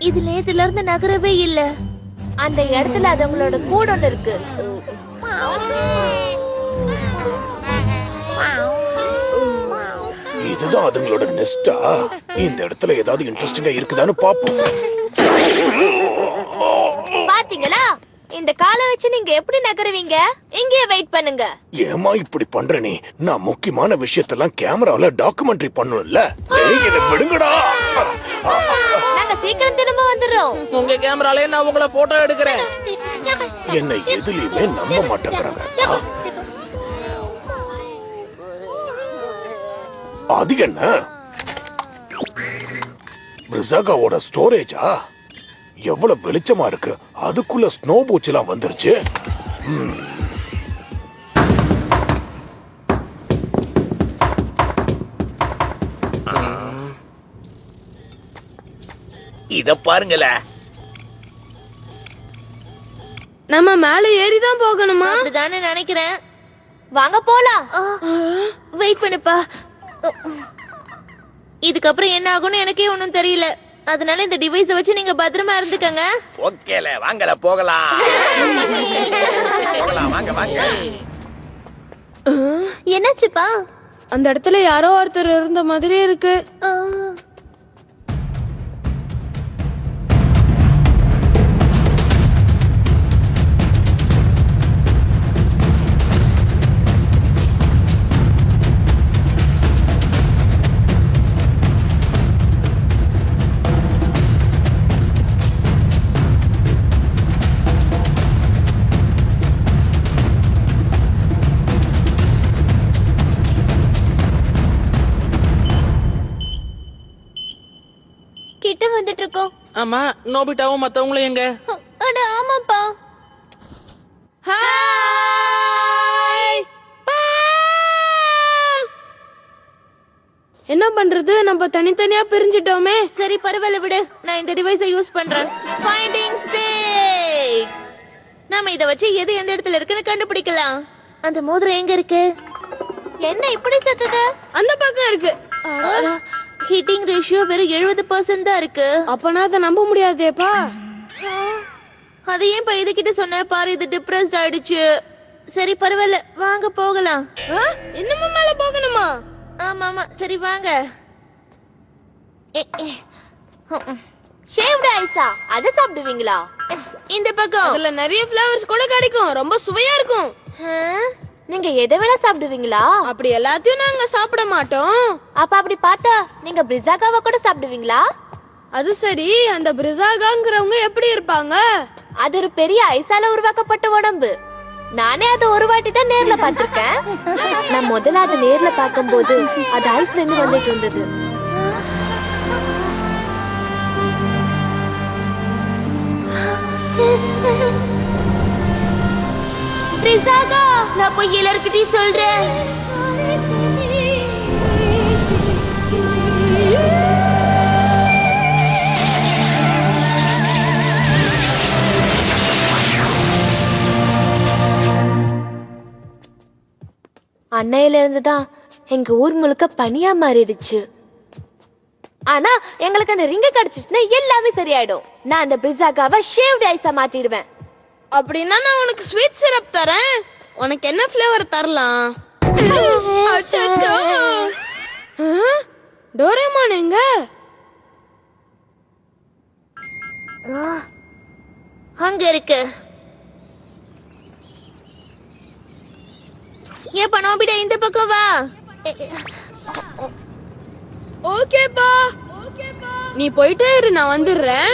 இது நேத்துல இருந்து நகரவே இல்ல. அந்த இடத்துல அது உங்களோட கூட ஒண்ணு இருக்கு. இதுதான் அதுங்களோட நெஸ்டா? இந்த இடத்துல ஏதாவது இன்ட்ரெஸ்டிங்கா இருக்குதான்னு பாப்போம். பாத்தீங்களா? இந்த காலை வச்சு நீங்க எப்படி நகருவீங்க? இங்கே வெயிட் பண்ணுங்க. ஏமா இப்படி பண்ற நீ? நான் முக்கியமான விஷயத்தெல்லாம் கேமரால டாக்குமெண்ட்ரி பண்ணணும்ல. என்ன விடுங்கடா. நாங்க சீக்கிரம் திரும்ப வந்துடுறோம். உங்க கேமராலே நான் உங்களை போட்டோ எடுக்கிறேன். என்னை எதுலயுமே நம்ப மாட்டேங்கிறாங்க. அது என்ன? பிரிசாகாவோட ஸ்டோரேஜா? எவ்வளவு வெளிச்சமா இருக்கு. அதுக்குள்ள ஸ்னோ பூச் எல்லாம் வந்துருச்சு. இத பாருங்களேன். நம்ம மேல ஏறிதான் போகணுமா? அப்படிதானே நினைக்கிறேன். வாங்க போலாம். வெயிட் பண்ணுப்பா. இதுக்கப்புறம் என்ன ஆகும்னு எனக்கே ஒண்ணும் தெரியல. அதனால இந்த டிவைஸ வச்சு நீங்க பத்திரமா இருந்துக்கங்க. ஓகேல, வாங்கல போகலாம். போகலாம், வாங்க வாங்க. என்னாச்சுப்பா? அந்த இடத்துல யாரோ ஒருத்தர் இருந்த மாதிரி இருக்கு. கிட்ட வந்துட்டு இருக்கோம். ஆமா, நோபிட்டாவும் மத்தவங்களும் எங்க? அட ஆமாப்பா. ஹாய். என்ன பண்றது? நம்ம தனித்தனியா பிரிஞ்சிட்டோமே. சரி பரவாயில்ல விடு. நான் இந்த டிவைஸை யூஸ் பண்றேன். Finding stick. நாம இத வச்சு எது எந்த இடத்துல இருக்குன்னு கண்டுபிடிக்கலாம். அந்த மோதிரம் எங்க இருக்கு? என்ன இப்படி சுத்துது? அந்த பக்கம் இருக்கு. ஹீட்டிங் ரேஷியோ வெறும் 70% தான் இருக்கு. அப்பனா அதை நம்ப முடியாதேப்பா. அது ஏன் இப்ப இதுகிட்ட சொன்ன பாரு? இது டிப்ரெஸ்ட் ஆயிடுச்சு. சரி பரவாயில்ல, வாங்க போகலாம். இன்னமும் மேல போகணுமா? ஆமா ஆமா, சரி வாங்க. ஷேவ்ட் ஐஸா? அத சாப்பிடுவீங்களா? இந்த பக்கம். அதுல நிறைய ஃபிளவர்ஸ் கூட கிடைக்கும். ரொம்ப சுவையா இருக்கும். நீங்க எதை வேணா சாப்பிடுவீங்களா? அப்படி எல்லாத்தையும் நாங்க சாப்பிட மாட்டோம். அப்ப அப்படி பார்த்தா நீங்க பிரிசாகாவை கூட சாப்பிடுவீங்களா? அது சரி, அந்த பிரிசாகாங்கிறவங்க எப்படி இருப்பாங்க? அது ஒரு பெரிய ஐஸால உருவாக்கப்பட்ட உடம்பு. நானே அது ஒரு வாட்டி தான் நேர்ல பார்த்திருக்கேன். நான் முதல்ல அதை நேர்ல பார்க்கும்போது அது ஐஸ்ல இருந்து வந்துட்டு இருந்தது. பிரிசாகா, நான் போய் எல்லார்கிட்டயும் சொல்றேன். அன்னையில இருந்துதான் எங்க ஊர் முழுக்க பனியா மாறிடுச்சு. ஆனா எங்களுக்கு அந்த ரிங்க கிடைச்சிச்சுன்னா எல்லாமே சரியாயிடும். நான் அந்த பிரிசாக்காவை ஷேவ்ட் ஐஸா மாத்திடுவேன். அப்படின்னா நான் உனக்கு ஸ்வீட் சிரப் தரேன். உனக்கு என்ன ஃப்ளேவர் தரலாம்? அச்சச்சோ. டோரேமான் எங்க? அங்க இருக்கு. ஏன் நோபிடா இந்த பக்கம் வா. ஓகேப்பா. நீ போயிட்டே இரு, நான் வந்துடுறேன்.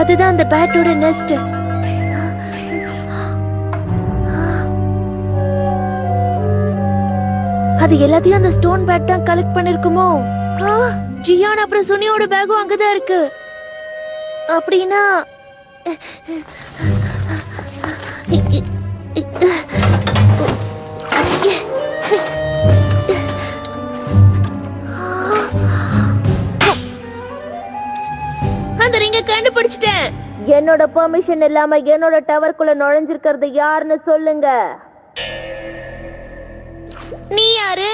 அதுதான் அந்த பேட்டோட நெஸ்ட். அது எல்லாத்தையும் அந்த ஸ்டோன் பேட் தான் கலெக்ட் பண்ணிருக்குமோ? ஜியான் அப்புறம் சுனியோட பேக்கும் அங்கதான் இருக்கு. அப்படின்னா அந்த ரிங்க கண்டுபிடிச்சிட்டேன். என்னோட பெர்மிஷன் இல்லாம என்னோட டவர்க்குள்ள நுழைஞ்சிருக்கிறது யாருன்னு சொல்லுங்க. நீ யாரு?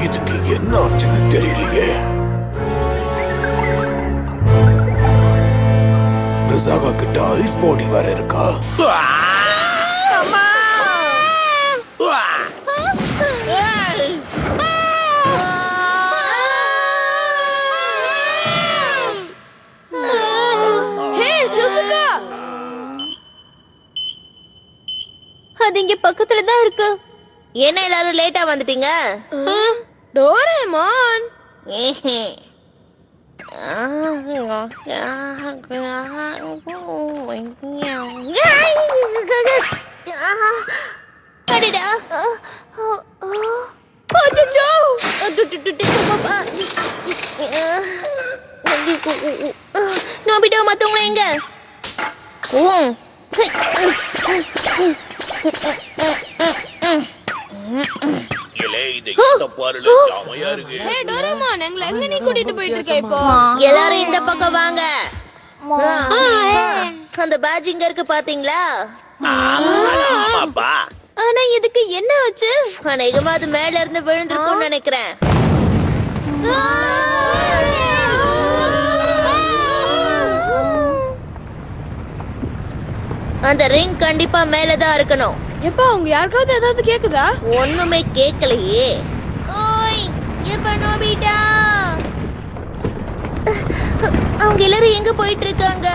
இதுக்கு என்ன ஆச்சுன்னு தெரியலையே. பிரிசாகா கிட்ட ஐஸ் பாடி வேற இருக்கா? அது இங்க பக்கத்துல தான் இருக்கு. என்ன எல்லாரும் லேட்டா வந்துட்டீங்க? டோரேமான் அடடா. நோபிட்டா மத்தவங்க எங்க? டோரேமான், எங்களை எங்க நீ கூட்டிட்டு போயிட்டு இருக்க இப்போ? எல்லாரும் இந்த பக்கம் வாங்க. அந்த பேட்ஜ் இங்க இருக்கு பாத்தீங்களா? ஆனா இதுக்கு என்ன ஆச்சு? அநேகமா அது மேல இருந்து விழுந்திருக்கும்னு நினைக்கிறேன். அந்த ரிங் கண்டிப்பா மேலதான் இருக்கணும். எப்பா அவங்க யாருக்காவது ஏதாவது கேக்குதா? ஒண்ணுமே கேட்கலையே. ஓய் எப்ப நோபிட்டா, அவங்க எல்லாரும் எங்க போயிட்டு இருக்காங்க?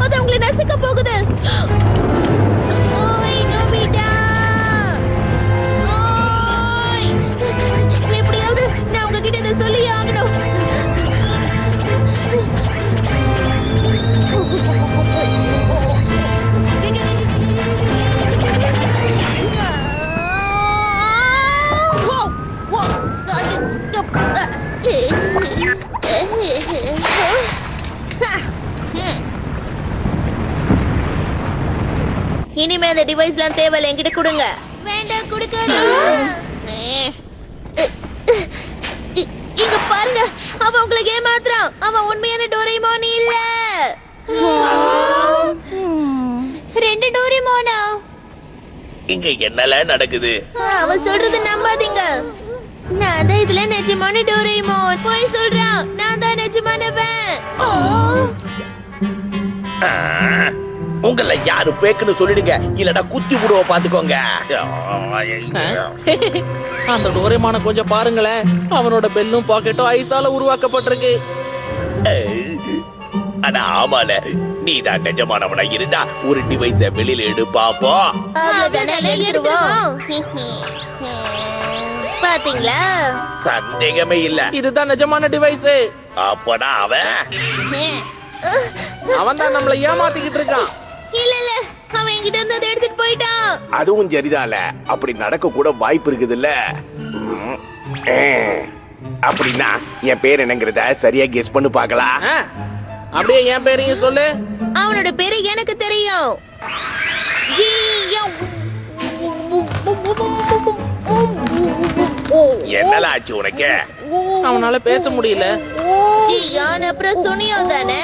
அது அவங்களை நசுக்க போகுது. ஓய் நோபிட்டா, ஓய் எப்படியாவது நான் உங்ககிட்ட இதை சொல்லி ஆகணும். இனிமே அந்த டிவைஸ்லாம் தேவையில்லை, என்கிட்ட கொடுங்க. வேண்டாம் கொடுக்காத. இங்க பாருங்க, அவன் உங்களுக்கு ஏமாத்துறான். அவன் உண்மையான டோரேமான் இல்ல. ரெண்டு டோரேமானா? இங்க என்னல நடக்குது? அவன் சொல்றது நம்பாதீங்க. நான் தான் இதுல நிஜமான டோரேமான். போய் சொல்றான். நான் தான் நிஜமானவன். உங்கள யாரு பேக்குன்னு சொல்லிடுங்க, இல்லடா குத்தி விடுவ பாத்துக்கோங்க. அந்த டோரேமான கொஞ்சம் பாருங்களேன். அவனோட பெல்லும் பாக்கெட்டும் ஐஸால உருவாக்கப்பட்டிருக்கு. ஆனா ஆமால, நீ தான் நிஜமானவனா இருந்தா ஒரு டிவைஸ வெளியில எடு பாப்போம். அவ்வளவுதானே, எடுத்துருவோம். பாத்தீங்களா? சந்தேகமே இல்ல. இதுதான் நிஜமான டிவைஸ். அப்பனா அவன் அவன் தான் நம்மள ஏமாத்திக்கிட்டு இருக்கான். இல்ல இல்ல, அவன் என்கிட்ட இருந்து அதை எடுத்துட்டு போயிட்டான். அதுவும் சரிதான்ல, அப்படி நடக்க கூட வாய்ப்பு இருக்குதுல்ல. அப்படின்னா என் பேர் என்னங்கறத சரியா கெஸ் பண்ணி பார்க்கலாம். ஆ, அப்படியே என் பேரையும் சொல்லு. அவனோட பேரு எனக்கு தெரியும். என்னல ஆச்சு உனக்கு? அவனால பேச முடியல. ஜியான் அப்புறம் சுனியோ தானே?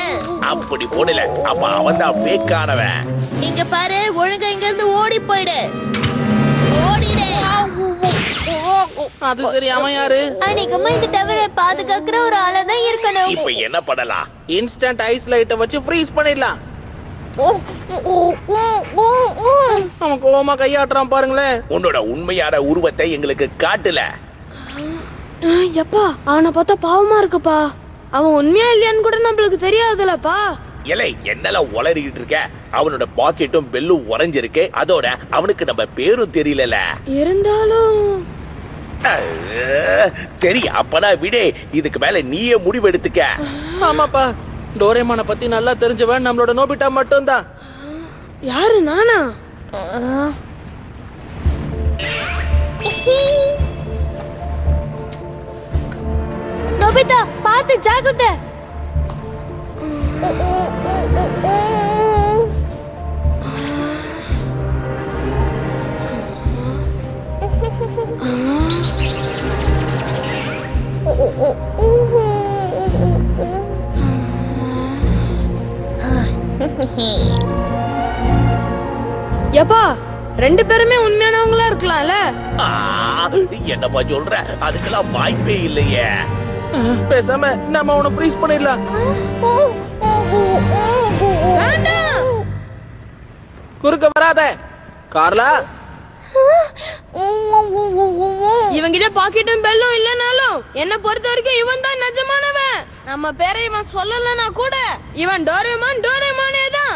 அப்படி போடல, அப்ப அவன் தான் பேக்கானவன். இங்க பாரு, ஒழுங்கா இங்க இருந்து ஓடி போயிடு. ஓடிடு. அது சரி, அவன் யாரு? அன்னைக்குமா இந்த டவரை பாதுகாக்கிற ஒரு ஆளா தான் இருக்கணும். இப்ப என்ன பண்ணலாம்? இன்ஸ்டன்ட் ஐஸ் லைட்டை வச்சு ஃப்ரீஸ் பண்ணிடலாம். அவன் கோவமா கையாட்டுறான் பாருங்களேன். உன்னோட உண்மையான உருவத்தை எங்களுக்கு காட்டல. எப்பா அவனை பார்த்தா பாவமா இருக்குப்பா. அவன் உண்மையா இல்லையான்னு கூட நம்மளுக்கு தெரியாதுலப்பா. இலை என்னெல்லாம் உளறிக்கிட்டு இருக்க? அவனோட பாக்கெட்டும் பெல்லும் உறைஞ்சிருக்கு. அதோட அவனுக்கு நம்ம பேரும் தெரியல. இருந்தாலும் சரி, அப்பனா விடு. இதுக்கு மேல நீயே முடிவெடுத்துக்க. ஆமாப்பா, டோரேமானை பத்தி நல்லா தெரிஞ்சவன் நம்மளோட நோபிட்டா மட்டும்தான். யாரு, நானா? நோபிதா, பாத்து ஜாகிரதை. எப்பா ரெண்டு பேருமே உண்மையானவங்களா இருக்கலாம்ல. என்னப்பா சொல்ற? அதுக்கெல்லாம் வாய்ப்பே இல்லையே. பேசாம நம்ம அவனை ஃப்ரீஸ் பண்ணிடலாம். வேண்டாம், குறுக்க வராத கார்லா. இவங்கிட்ட பாக்கெட்டும் பெல்லும் இல்லனாலும் என்ன பொறுத்த வரைக்கும் இவன் தான் நிஜமானவன். நம்ம பேரை இவன் சொல்லலனா கூட இவன் டோரேமான் டோரேமானே தான்.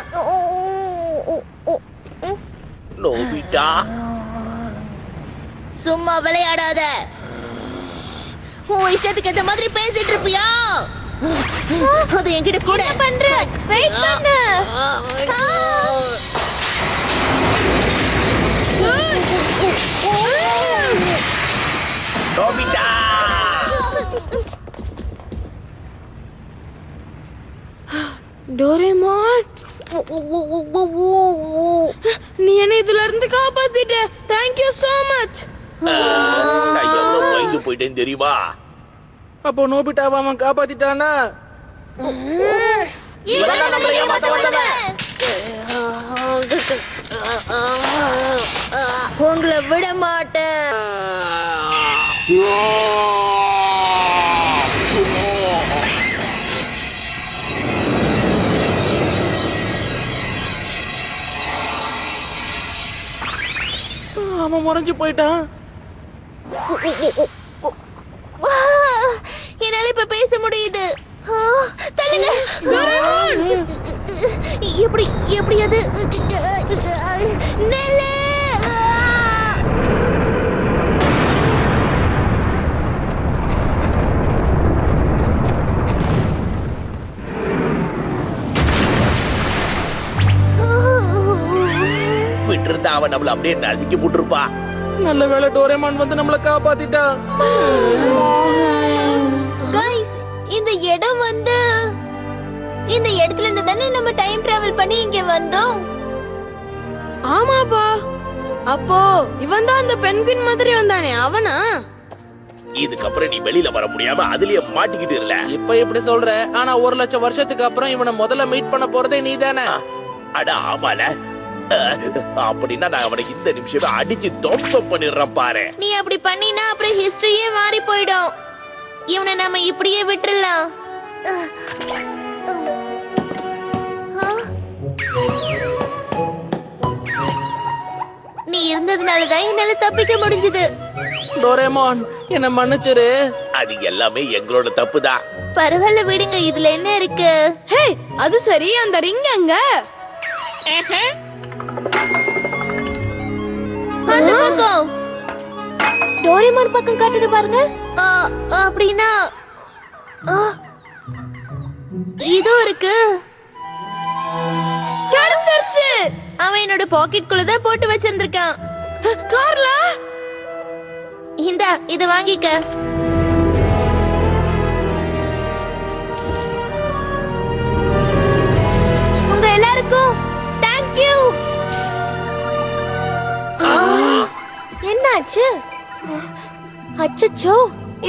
நோபிட்டா, சும்மா விளையாடாத. உன் இஷ்டத்துக்கு ஏத்த மாதிரி பேசிட்டு இருப்பியா? அது என்கிட்ட கூட பண்ற. வெயிட் பண்ணு. நோபிட்டா, டோரேமான், நீ என்ன இதுல இருந்து காப்பாத்திட்ட. Thank you so much. நான் எவ்வளவு பயந்து போயிட்டேன்னு தெரியுமா? அப்போ நோபிட்டாவை அவன் காப்பாத்திட்டானா? இவன் நம்மள ஏமாத்த வந்தவன். உங்களை விட மாட்டேன். அவன் முறைஞ்சு போயிட்டான். என்னால இப்ப பேச முடியுது. தள்ளுங்க. எப்படி எப்படி அது நெல்லு. விட்டு இருந்தா அவன் நம்மள அப்படியே நசுக்கி போட்டுருப்பா. நல்ல வேளை டோரேமான் வந்து நம்மள காப்பாத்திட்டான். Guys, இந்த இடம் வந்து இந்த இடத்துல இருந்து தானே நம்ம டைம் டிராவல் பண்ணி இங்க வந்தோம். ஆமாப்பா, அப்போ இவன் தான் அந்த பென்குயின் மாதிரி வந்தானே, அவனா? இதுக்கப்புறம் நீ வெளியில வர முடியாம அதுலயே மாட்டிக்கிட்டு இல்ல. இப்ப இப்படி சொல்ற, ஆனா 1,00,000 வருஷத்துக்கு அப்புறம் இவனை முதல்ல மீட் பண்ண போறதே நீதானே. அட ஆமால. அப்படின்னா நான் அவனை இந்த நிமிஷமே அடிச்சு தோப்பம் பண்ணிடுறேன் பாரு. நீ அப்படி பண்ணினா அப்புறம் ஹிஸ்டரியே மாறி போயிடும். இவனை நம்ம இப்படியே விட்டுறலாம். நீ இருந்ததுனாலதான் என்னால தப்பிக்க முடிஞ்சது. டோரேமான், என்ன மன்னிச்சிரு. அது எல்லாமே எங்களோட தப்புதான். பரவாயில்ல விடுங்க, இதுல என்ன இருக்கு? ஹே, அது சரி, அந்த ரிங் எங்க? அந்த பக்கம். டோரேமான் பக்கம் காட்டுது பாருங்க. அப்படின்னா இதுவும் இருக்கு. கிடைச்சிருச்சு. அவன் என்னோட பாக்கெட் தான் போட்டு வச்சிருந்திருக்கான். கார்லா இந்தா இத வாங்கிக்க. உங்க எல்லாருக்கும் தேங்க் யூ. என்னாச்சு? அச்சச்சோ,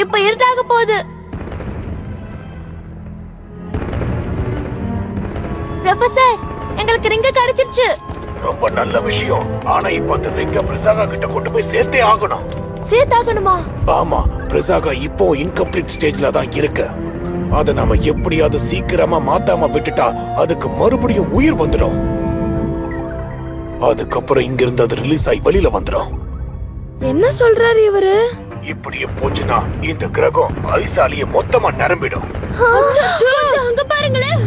இப்ப இருட்டாக போகுது. ப்ரொஃபசர், எங்களுக்கு ரிங்க கிடைச்சிருச்சு. ரொம்ப நல்ல விஷயம். ஆனா இப்ப அந்த ரிங்க பிரிசாகா கிட்ட கொண்டு போய் சேர்த்தே ஆகணும். சேர்த்தாகணுமா? ஆமா, பிரிசாகா இப்போ இன்கம்ப்ளீட் ஸ்டேஜ்ல தான் இருக்கு. அத நாம எப்படியாவது சீக்கிரமா மாத்தாம விட்டுட்டா அதுக்கு மறுபடியும் உயிர் வந்துடும். அதுக்கப்புறம் இங்க இருந்து அது ரிலீஸ் ஆகி வெளியில வந்துடும். என்ன சொல்றாரு இவரு? இப்படியே போச்சுன்னா இந்த கிரகம் ஐசாலிய மொத்தமா நிரம்பிடும். அங்க பாருங்களேன்.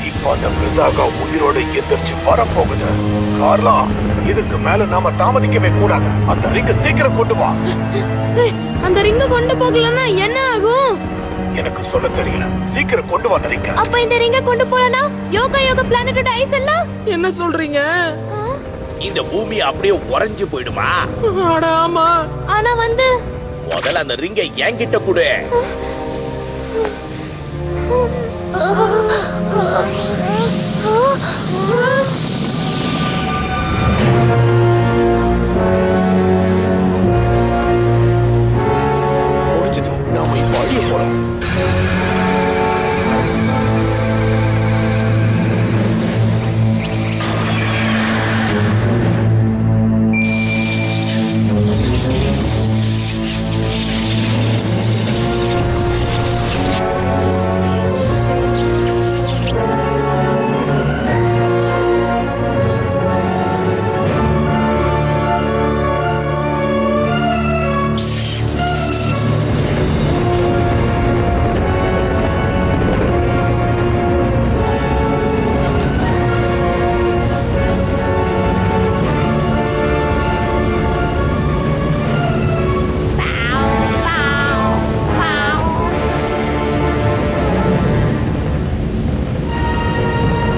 இப்ப அந்த பிரிசாகா உயிரோட எந்திரிச்சு வரப்போகுது. கார்லா, இதுக்கு மேல நாம தாமதிக்கவே கூடாது. அந்த ரிங்க சீக்கிரம் கொண்டு வா. அந்த ரிங்க கொண்டு போகலன்னா என்ன ஆகும்? எனக்கு சொல்ல தெரியல. சீக்கிரம் கொண்டு வா அந்த ரிங்க. அப்ப இந்த ரிங்க கொண்டு போலனா யோகா பிளானட்டோட ஐஸ் எல்லாம் என்ன சொல்றீங்க? இந்த பூமி அப்படியே உறைஞ்சு போயிடுமா? அட ஆமா. ஆனா வந்து முதல்ல அந்த ரிங்கை என்கிட்ட கொடு. முடிஞ்சது. நாம இப்ப அழிய போறோம்.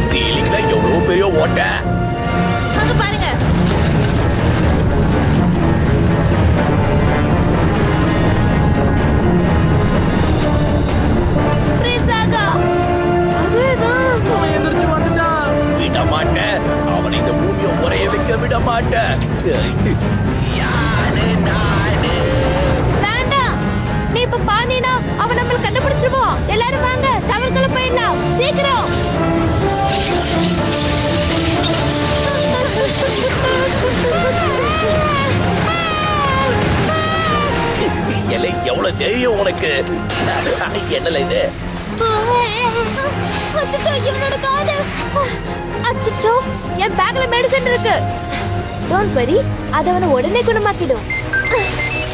சீலிங்ல எவ்வளவு பெரிய ஓட்டை. அங்க பாருங்க. பிரிசாகா. அதேதான். அவன் எந்திரிச்சு வந்துட்டான். விட மாட்டேன். அவனை இந்த பூமியை உறைய வைக்க விட மாட்டேன். யாரு நானு? வேண்டாம். நீ இப்ப பானினா அவன் நம்மள கண்டுபிடிச்சிருவான். எல்லாரும் வாங்க, டவர்க்குள்ள போயிடலாம். சீக்கிரம். எல்லை எவ்வளவு தெரியும் உனக்கு? என்னல இது? அச்சச்சோ, இவனோட காது. அச்சச்சோ, என் பேக்ல மெடிசன் இருக்கு. டோன்ட் வரி, அது அவனை உடனே குணமாக்கிடும்.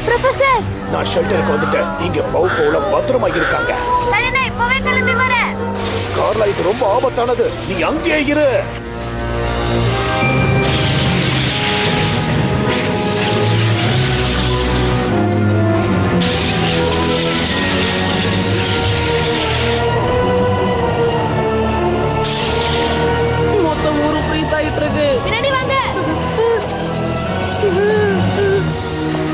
ப்ரொஃபசர், நான் ஷெல்டருக்கு வந்துட்டேன். இங்க பவுல பத்திரமா இருக்காங்க. நான் இப்பவே கிளம்பி வரேன். கார்லா, இது ரொம்ப ஆபத்தானது. நீ அங்கேயே இரு. மொத்த ஊரும் ஃப்ரீஸ் ஆயிட்டு இருக்கு. பின்னாடி வாங்க.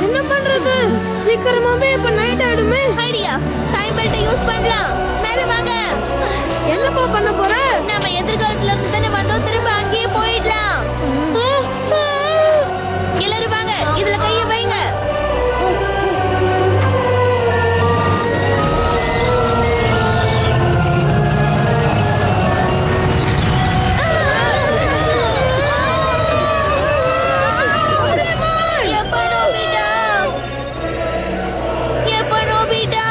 என்ன பண்றது? சீக்கிரமாவே இப்ப நைட் ஆயிடுமே. ஐடியா, டைம் பெல்ட் யூஸ் பண்ணலாம். மேல வாங்க. என்னப்பா பண்ண போற? நாம எதிர்காலத்துல இருந்து தானே வந்தோம், திரும்ப அங்கேயே போயிடலாம். எல்லாரும் வாங்க, இதுல கைய வைங்க. எப்ப நோபிட்டா? எப்ப நோபிட்டா?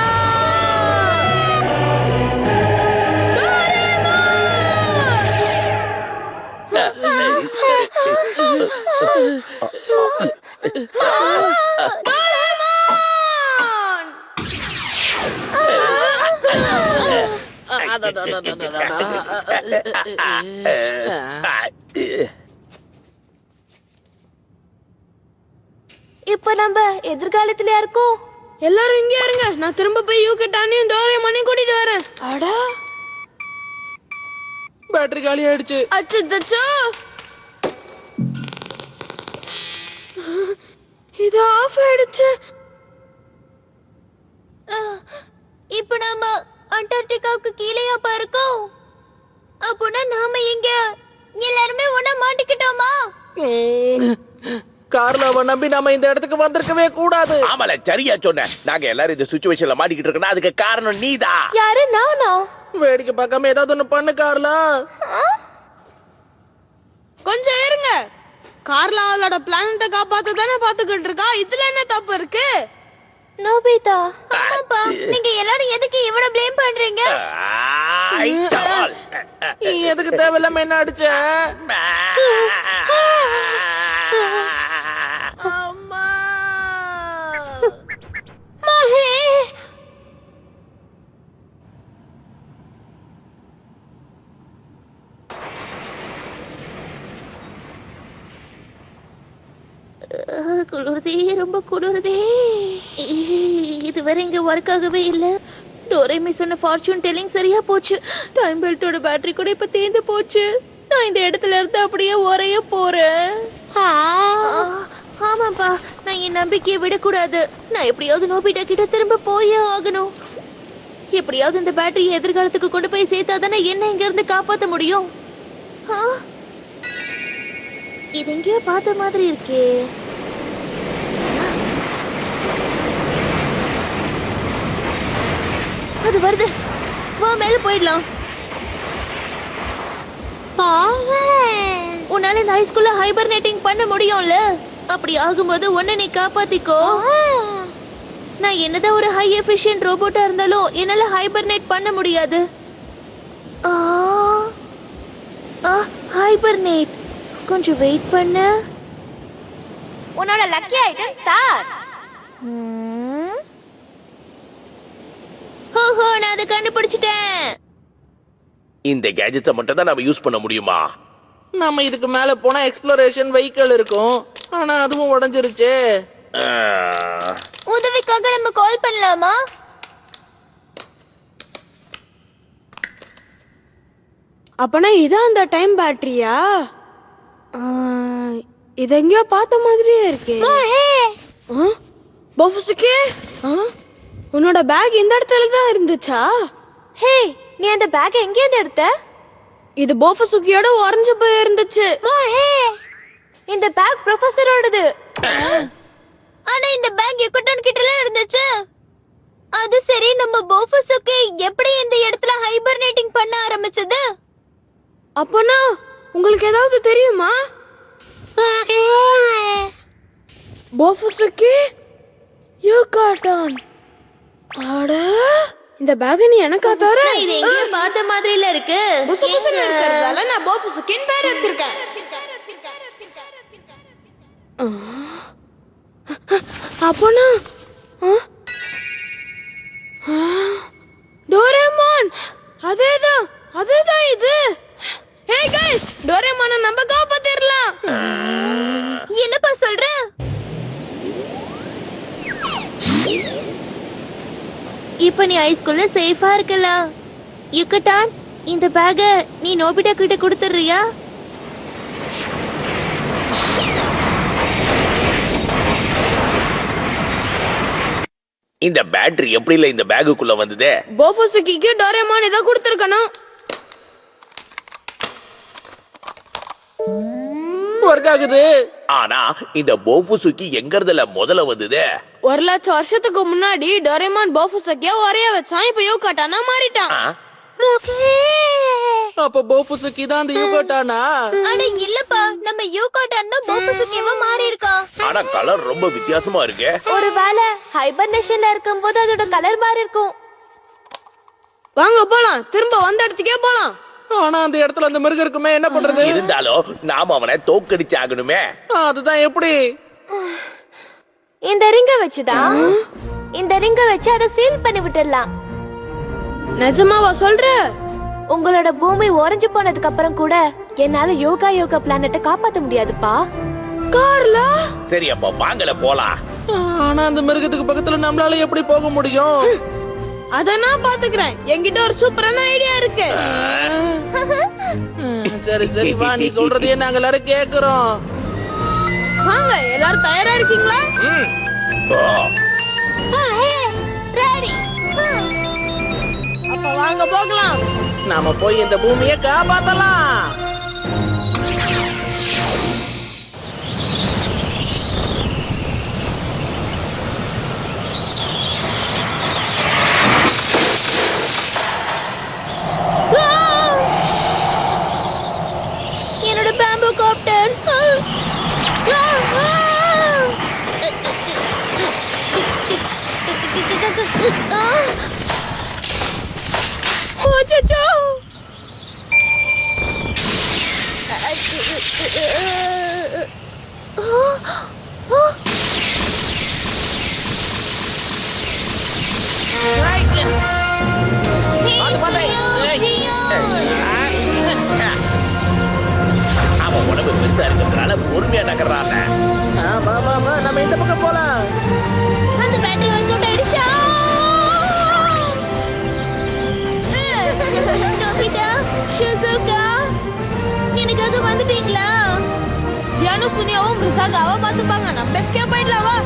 இப்ப நம்ம எதிர்காலத்துல இருக்கோம். எல்லாரும் இங்கே இருங்க. நான் திரும்ப போய் யூகிட்டானையும் டோரேமானையும் கூட்டிட்டு வரேன். அடா, பேட்டரி காலி ஆயிடுச்சு. அச்சச்சோ, இது ஆஃப் ஆயிடுச்சு. இப்ப நாம அண்டார்டிகாவுக்கு கீழேயாப்பா இருக்கோம். அப்போனா நாம இங்க எல்லாருமே ஒண்ணா மாட்டிக்கிட்டோமா? கார்லாவை நம்பி நாம இந்த இடத்துக்கு வந்திருக்கவே கூடாது. ஆமால, சரியா சொன்ன. நாங்க எல்லாரும் இந்த சுச்சுவேஷன்ல மாட்டிக்கிட்டு இருக்கோம்னா அதுக்கு காரணம் நீதான். யாரு? நானா? வேடிக்கை பார்க்காம ஏதாவது ஒண்ணு பண்ணு கார்லா. கொஞ்சம் இருங்க. கார்லா அவளோட பிளானட்டை காப்பாத்த தானே பாத்துக்கிட்டு இருக்கா. இதுல என்ன தப்பு இருக்கு? நோபிதா, ஆமாப்பா. நீங்க எல்லாரும் எதுக்கு இவ்வளவு ப்ளேம் பண்றீங்க? நீ எதுக்கு தேவையில்லாம என்ன அடிச்ச? அம்மா. மகே, குளிருதே, ரொம்ப குளிருதே. இதுவரை இங்க ஒர்க் ஆகவே இல்ல. டோரேமி சொன்ன ஃபார்ச்சூன் டெல்லிங் சரியா போச்சு. டைம் பெல்ட்டோட பேட்டரி கூட இப்ப தேர்ந்து போச்சு. நான் இந்த இடத்துல இருந்து அப்படியே உரைய போறேன். ஆமாப்பா, நான் என் நம்பிக்கையை விடக்கூடாது. நான் எப்படியாவது நோபிட்டா கிட்ட திரும்ப போயே ஆகணும். எப்படியாவது இந்த பேட்டரியை எதிர்காலத்துக்கு கொண்டு போய் சேர்த்தாதானே என்ன இங்க இருந்து காப்பாத்த முடியும். இது எங்கேயோ பார்த்த மாதிரி இருக்கே. அது வருது. வா, மேல போயிடலாம். உன்னால இந்த ஹைஸ்கூல்ல ஹைபர்னேட்டிங் பண்ண முடியும்ல? அப்படி ஆகும்போது உன்னை நீ காப்பாத்திக்கோ. நான் என்னதான் ஒரு ஹை எஃபிஷியன்ட் ரோபோட்டா இருந்தாலும் என்னால ஹைபர்னேட் பண்ண முடியாது. ஹைபர்னேட் கொஞ்சம் வெயிட் பண்ண. உன்னோட லக்கி ஐட்டம் ஸ்டார். ஓஹோ, நான் அதை கண்டுபிடிச்சிட்டேன். இந்த கேஜெட்ஸை மட்டும் தான் நாம யூஸ் பண்ண முடியுமா? நம்ம இதுக்கு மேல போனா எக்ஸ்ப்ளோரேஷன் வெஹிக்கிள் இருக்கும். ஆனா அதுவும் உடைஞ்சிருச்சு. உதவிக்காக நம்ம கால் பண்ணலாமா? அப்பனா இதான் அந்த டைம் பேட்டரியா? இது எங்கேயோ பார்த்த மாதிரியே இருக்கே. பஃபுசுக்கே, உன்னோட பேக் இந்த இடத்துல தான் இருந்துச்சா? ஹே, நீ அந்த பேக் எங்க இருந்து எடுத்த? இது போஃபசுக்கியோட உறைஞ்சு போய் இருந்துச்சு. இந்த பேக் ப்ரொஃபசரோடது. ஆனா இந்த பேக் யுகட்டான் கிட்டல இருந்துச்சு. அது சரி, நம்ம போஃபசுக்கு எப்படி இந்த இடத்துல ஹைபர்னேட்டிங் பண்ண ஆரம்பிச்சது? அப்பனா உங்களுக்கு ஏதாவது தெரியுமா? போஃபசுக்கே, யுகட்டான். அட, இந்த பேக் நீ எனக்கா தர? இது எங்க பார்த்த மாதிரில இருக்கு. புசுபுசுன்னு இருக்கிறதால நான் போஃபசுக்கின் பேர் வச்சிருக்கேன். அப்பனா டோரேமான், அதேதான் அதேதான் இது. ஹே गाइस, டோரேமானை நம்ம காப்பாத்திரலாம். என்னப்பா சொல்ற? இப்ப நீ ஹைஸ்கூல்ல சேஃபா இருக்கலாம். யுகட்டான், இந்த பேக நீ நோபிட்டா கிட்ட கொடுத்துறியா? இந்த பேட்டரி எப்படி இல்ல இந்த பேக்குக்குள்ள வந்தது? போஃபசுக்கிக்கு டோரேமான் இத கொடுத்திருக்கணும். ஒர்க் ஆகுது. ஆனா இந்த போஃபுசுக்கி எங்க இருந்துல முதல்ல வந்தது? 1,00,000 வருஷத்துக்கு முன்னாடி டோரேமான் போஃபசுக்கிய ஒரே வச்சான். இப்ப யுகட்டானா மாறிட்டான். அப்ப போஃபுசுக்கி தான் அந்த யுகட்டானா? அட இல்லப்பா, நம்ம யுகட்டான் தான் போஃபசுக்கியவா மாறி இருக்கான். ஆனா கலர் ரொம்ப வித்தியாசமா இருக்கு. ஒருவேளை ஹைபர்னேஷன்ல இருக்கும்போது அதோட கலர் மாறி இருக்கும். வாங்க போலாம், திரும்ப வந்த இடத்துக்கே போலாம். ஆனா அந்த இடத்துல அந்த மிருகம் இருக்குமே, என்ன பண்றது? இருந்தாலும் நாம அவனை தோக்கடிச்சு ஆகணுமே. அதுதான் எப்படி? இந்த ரிங்க வச்சுதான், இந்த ரிங்க வச்சு அதை சீல் பண்ணி விட்டுடலாம். நிஜமாவா சொல்ற? உங்களோட பூமி உறைஞ்சு போனதுக்கு அப்புறம் கூட என்னால யோகா பிளானட்டை காப்பாத்த முடியாதுப்பா. கார்லா, சரி அப்ப வாங்கல போலாம். ஆனா அந்த மிருகத்துக்கு பக்கத்துல நம்மளால எப்படி போக முடியும்? அத நான் பாத்துக்கிறேன். என்கிட்ட ஒரு சூப்பரான ஐடியா இருக்கு. சரி சரி வா, நீ சொல்றதையே நாங்க எல்லாரும் கேக்குறோம். வாங்க, எல்லாரும் தயாரா இருக்கீங்களா? அப்ப வாங்க போகலாம். நாம போய் இந்த பூமியை காப்பாத்தலாம். என்னோட பேம்பு காப்டர். அச்சச்சோ. அவன் உடம்பு பெருசா இருக்கிறதுனால பொறுமையா நகர்றாங்க. வா வா வா, நம்ம இந்த பக்கம் போலாம். அந்த பேட்டரி ஒர்க் அவுட் ஆயிடுச்சா? நோபிதா, ஷிசுகா, எனக்காக வந்துட்டீங்களா? ஜியானு சுனியாவும் பிரிசாகாவா பாத்துப்பாங்க. நம்ம எஸ்கேப் ஆயிடலாம் வா.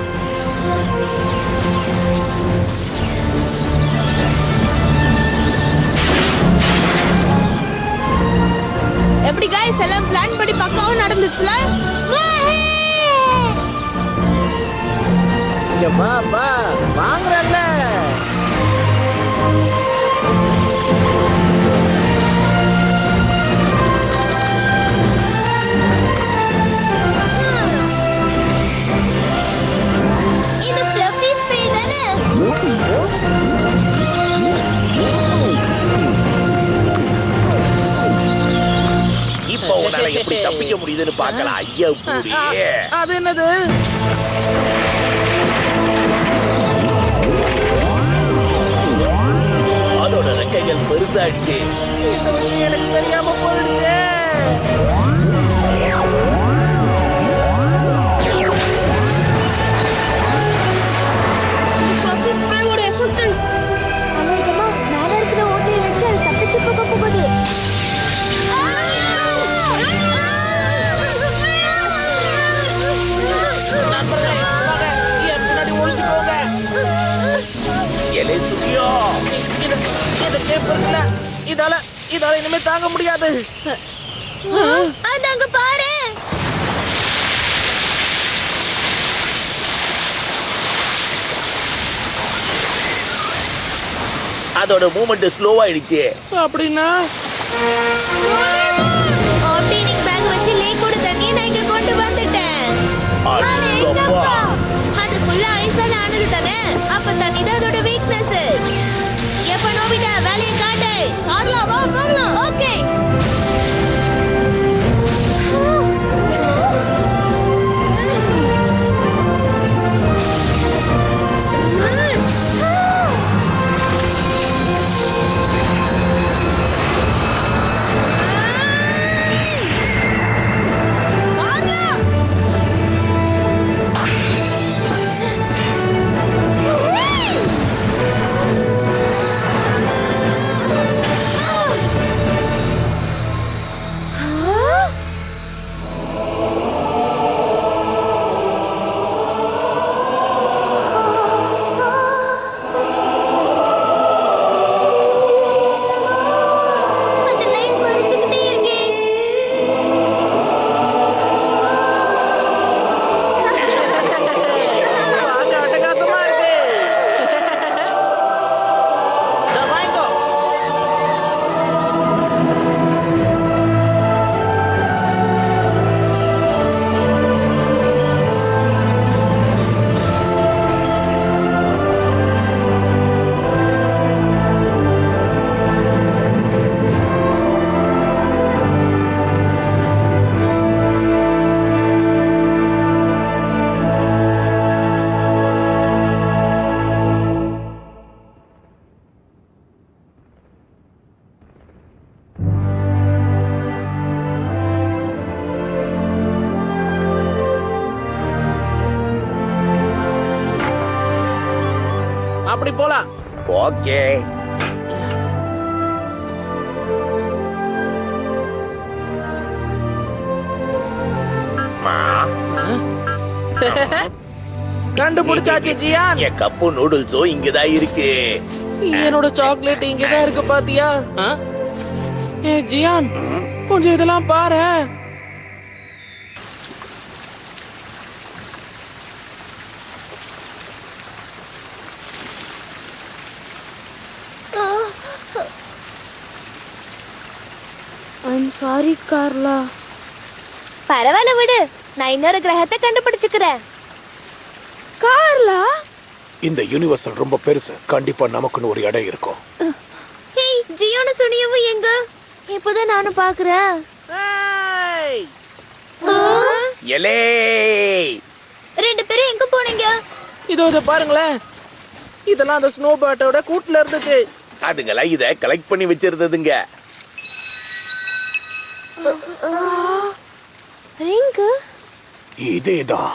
எப்படி गाइस, எல்லாம் பிளான் படி பக்காவும் நடந்துச்சுல? இங்க வா வா, வாங்குறல்ல. இது ஃப்ளஃபி ஸ்ப்ரே தானே? இப்ப உன்னால எப்படி தப்பிக்க முடியுதுன்னு பார்க்கலாம். ஐயா பூரி, அது என்னது? அதோட ரெக்கைகள் பெருசாயிடுச்சு. இந்த உண்மை எனக்கு தெரியாம போயிடுச்சு. ஃப்ளஃபி ஸ்ப்ரேவோட எஃபெக்ட். அநேகமா மேல இருக்கிற ஓட்டையை வச்சு அது தப்பிச்சு போக போகுது. நண்பர்களே, வாங்க, என் பின்னாடி ஒளிஞ்சுக்கோங்க. எலே சுனியோ, இந்த கேப் இருக்குல்ல, இதால இனிமே தாங்க முடியாது. அதாங்க பாரு. அதோட மூமெண்ட் ஸ்லோவாயிடுச்சு. அப்படின்னா ஆப்டீனிங் பேக் வச்சு லேக்கோட தண்ணியை நான் இங்க கொண்டு வந்துட்டேன். அடேங்கப்பா. அதுக்குள்ள ஐஸால ஆனது தானே? அப்ப தண்ணி தான் அதோட வீக்னஸ். எப்ப நோபிதா வேலையை காட்டு. கார்லா வா போகலாம். ஓகே. அந்த லைன் குறைஞ்சுக்கிட்டே இருக்கே. பார்க்க அட்டகாசமா இருக்கு. இதோ வாங்கிக்கோ. அப்படி போலாம். ஓகே. கண்டுபிடிச்சாச்சு ஜியான். என் கப்பு நூடுல்ஸும் இங்கதான் இருக்கு. என்னோட சாக்லேட் இங்கதான் இருக்கு பாத்தியா? ஏ ஜியான், கொஞ்சம் இதெல்லாம் பாரு. ஐம் சாரி கார்லா. பரவாயில்ல விடு, நான் இன்னொரு கிரகத்தை கண்டுபிடிச்சுக்கிறேன். கார்லா, இந்த யூனிவர்சல் ரொம்ப பெருசு, கண்டிப்பா நமக்குன்னு ஒரு இடம் இருக்கும். ஹேய், ஜியோனு சுனியவும் எங்க? இப்போதான் நானும் பாக்குறேன். ஏய், எலே ரெண்டு பேரும் எங்க போனீங்க? இதோ இத பாருங்களேன். இதெல்லாம் அந்த ஸ்னோ பேர்ட்டோட கூட்டுல இருந்துச்சு. அதுங்கெல்லாம் இத கலெக்ட் பண்ணி வச்சிருந்ததுங்க. ரிங்கு இதேதான்,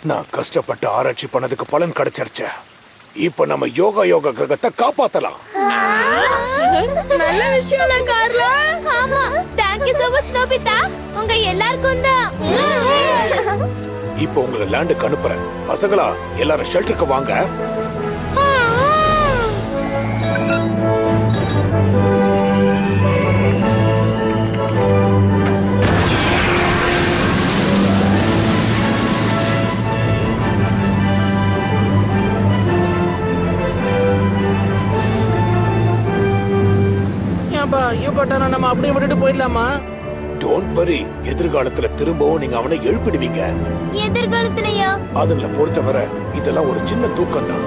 நான் கஷ்டப்பட்டு ஆராய்ச்சி பண்ணதுக்கு பலன் கிடைச்சிருச்சு. இப்ப நம்ம யோகா கிரகத்தை காப்பாத்தலாம். நல்ல விஷயம் கார்லா. ஆமா, தேங்க் யூ so much நோபிதா. உங்க எல்லாருக்கும் தான். இப்ப உங்களை லேண்டுக்கு அனுப்புறேன். பசங்களா, எல்லாரும் ஷெல்டருக்கு வாங்க. ஏன்பா யூகோட்டான நம்ம அப்படியே விட்டுட்டு போயிடலாமா? டோன்ட் வரி, எதிர்காலத்துல திரும்பவும் நீங்க அவனை எழுப்பிடுவீங்க. எதிர்காலத்திலயா? அதுல பொறுத்தவரை இதெல்லாம் ஒரு சின்ன தூக்கம் தான்.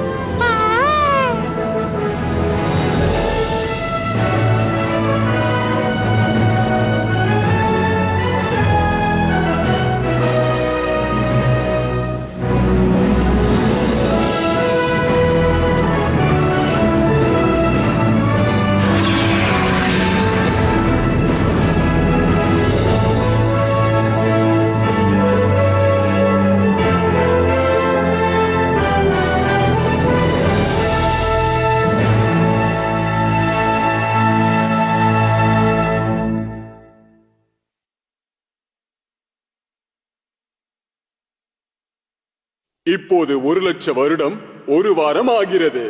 இப்போது 1,00,000 வருடம் 1 வாரம் ஆகிறது.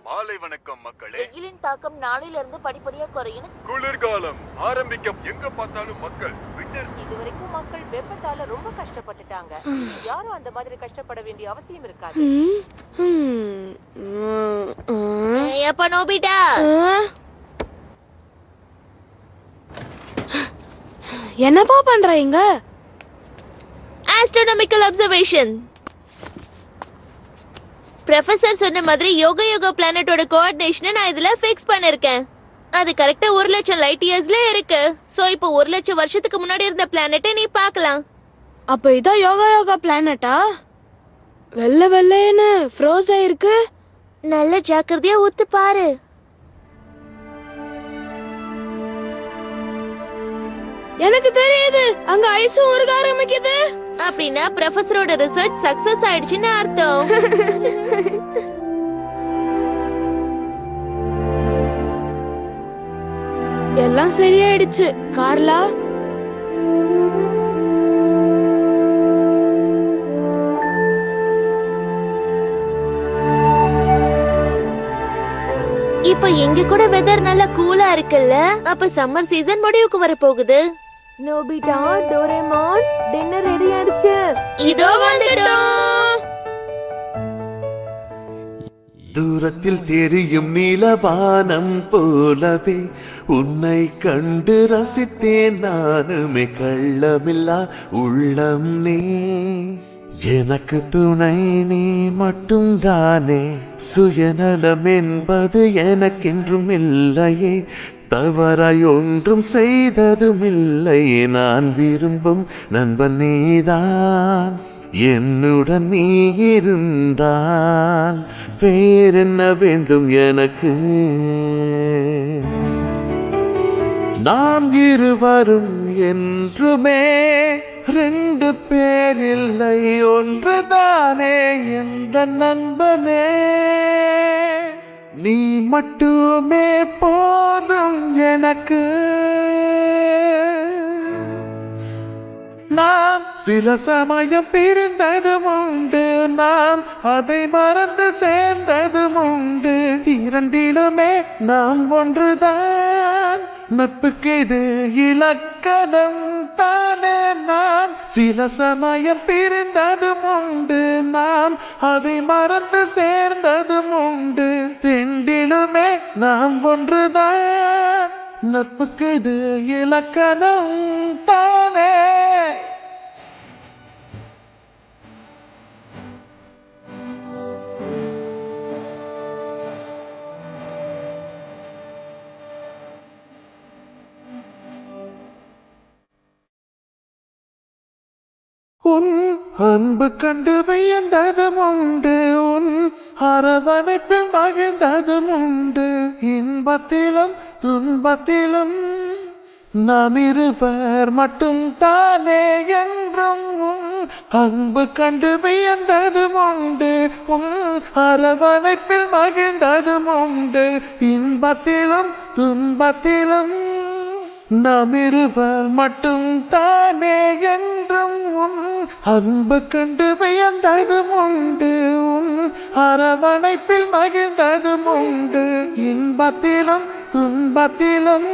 மாலை வணக்கம் மக்களே. வெயிலின் தாக்கம் நாளையில இருந்து படிப்படியா குறையும். குளிர்காலம் ஆரம்பிக்க எங்க பார்த்தாலும் மக்கள். இதுவரைக்கும் மக்கள் வெப்பத்தால ரொம்ப கஷ்டப்பட்டுட்டாங்க. யாரும் அந்த மாதிரி கஷ்டப்பட வேண்டிய அவசியம் இருக்காது. எப்ப நோபிட்டா? என்னப்பா பண்றீங்க? Astronomical observation. ப்ரொஃபசர் சொன்ன மாதிரி யோகா பிளானட்டோட கோஆர்டினேஷனை நான் இதுல ஃபிக்ஸ் பண்ணிருக்கேன். அது கரெக்டா 1,00,000 லைட் இயர்ஸ்ல இருக்கு. சோ இப்போ 1,00,000 வருஷத்துக்கு முன்னாடி இருந்த பிளானட்டை நீ பார்க்கலாம். அப்ப இதான் யோகா பிளானட்டா? வெள்ளை வெள்ளைன்னு ஃப்ரோஸ் ஆயிருக்கு. நல்ல ஜாக்கிரதையா ஊத்து பாரு. எனக்கு தெரியுது, அங்க ஐஸும் உருக ஆரம்பிக்குது. அப்படின்னா ப்ரொஃபசரோட ரிசர்ச் சக்சஸ் ஆயிடுச்சுன்னு அர்த்தம். எல்லாம் சரியாயிடுச்சு கார்லா. இப்ப எங்க கூட வெதர் நல்லா கூலா இருக்குல்ல? அப்ப சம்மர் சீசன் முடிவுக்கு வர போகுது. நோபிட்டா, டோரேமான், டின்னர் ரெடி ஆயிடுச்சு. இதோ வந்துட்டோம். தூரத்தில் தெரியும் நீலவானம் போலவே உன்னை கண்டு ரசித்தேன் நானுமே. கள்ளமில்லா உள்ளம் நீ, எனக்கு துணை நீ மட்டும் தானே. சுயநலம் என்பது எனக்கென்றும் இல்லையே, தவறாய் ஒன்றும் செய்ததும் இல்லை. நான் விரும்பும் நண்பன் நீதான், என்னுடன் நீ இருந்தால் வேறென்ன வேண்டும் எனக்கு. நாம் இருவரும் என்றுமே 2 பேர் இல்லை, ஒன்றுதானே எந்த நண்பனே. நீ மட்டுமே போதும் எனக்கு. நாம் சில சமயம் பிரிந்ததும் உண்டு, நாம் அதை மறந்து சேர்ந்ததும் உண்டு. இரண்டிலுமே நாம் ஒன்றுதான், நட்புக்கு இது இலக்கணம் தானே. நாம் சில சமயம் பிரிந்ததும் உண்டு, நாம் அதை மறந்து சேர்ந்ததும் உண்டு. ரெண்டிலுமே நாம் ஒன்றுதான், நட்புக்கு இது இலக்கணம் தானே. உன் அன்பு கண்டு வியந்ததும் உண்டு, உன் அரவணைப்பில் மகிழ்ந்ததும் உண்டு. இன்பத்திலும் துன்பத்திலும் நாம் இருவர் மட்டும் தானே என்றும். உன் அன்பு கண்டு வியந்ததும் உண்டு, உன் அரவணைப்பில் மகிழ்ந்ததும் உண்டு. இன்பத்திலும் துன்பத்திலும் நாம் இருவர் மட்டும் தானே என்றும். உன் அன்பு கண்டு வியந்ததும் உண்டு, உன் அரவணைப்பில் மகிழ்ந்ததும் உண்டு. இன்பத்திலும் துன்பத்திலும்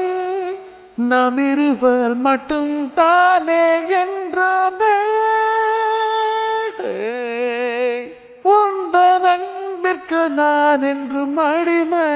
நாம் இருவர் மட்டும் தானே என்றாமே. உந்தன் அன்பிற்கு நான் என்றும் அடிமை.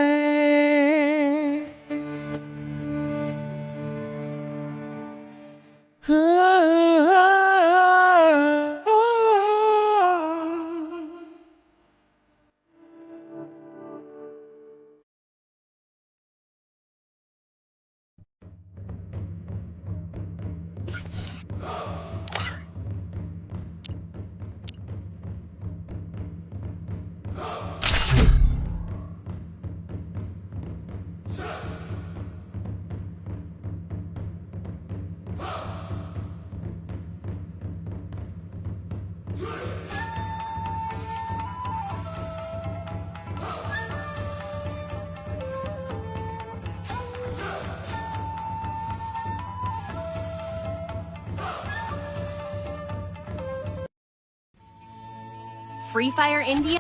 Free Fire India.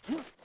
ம்.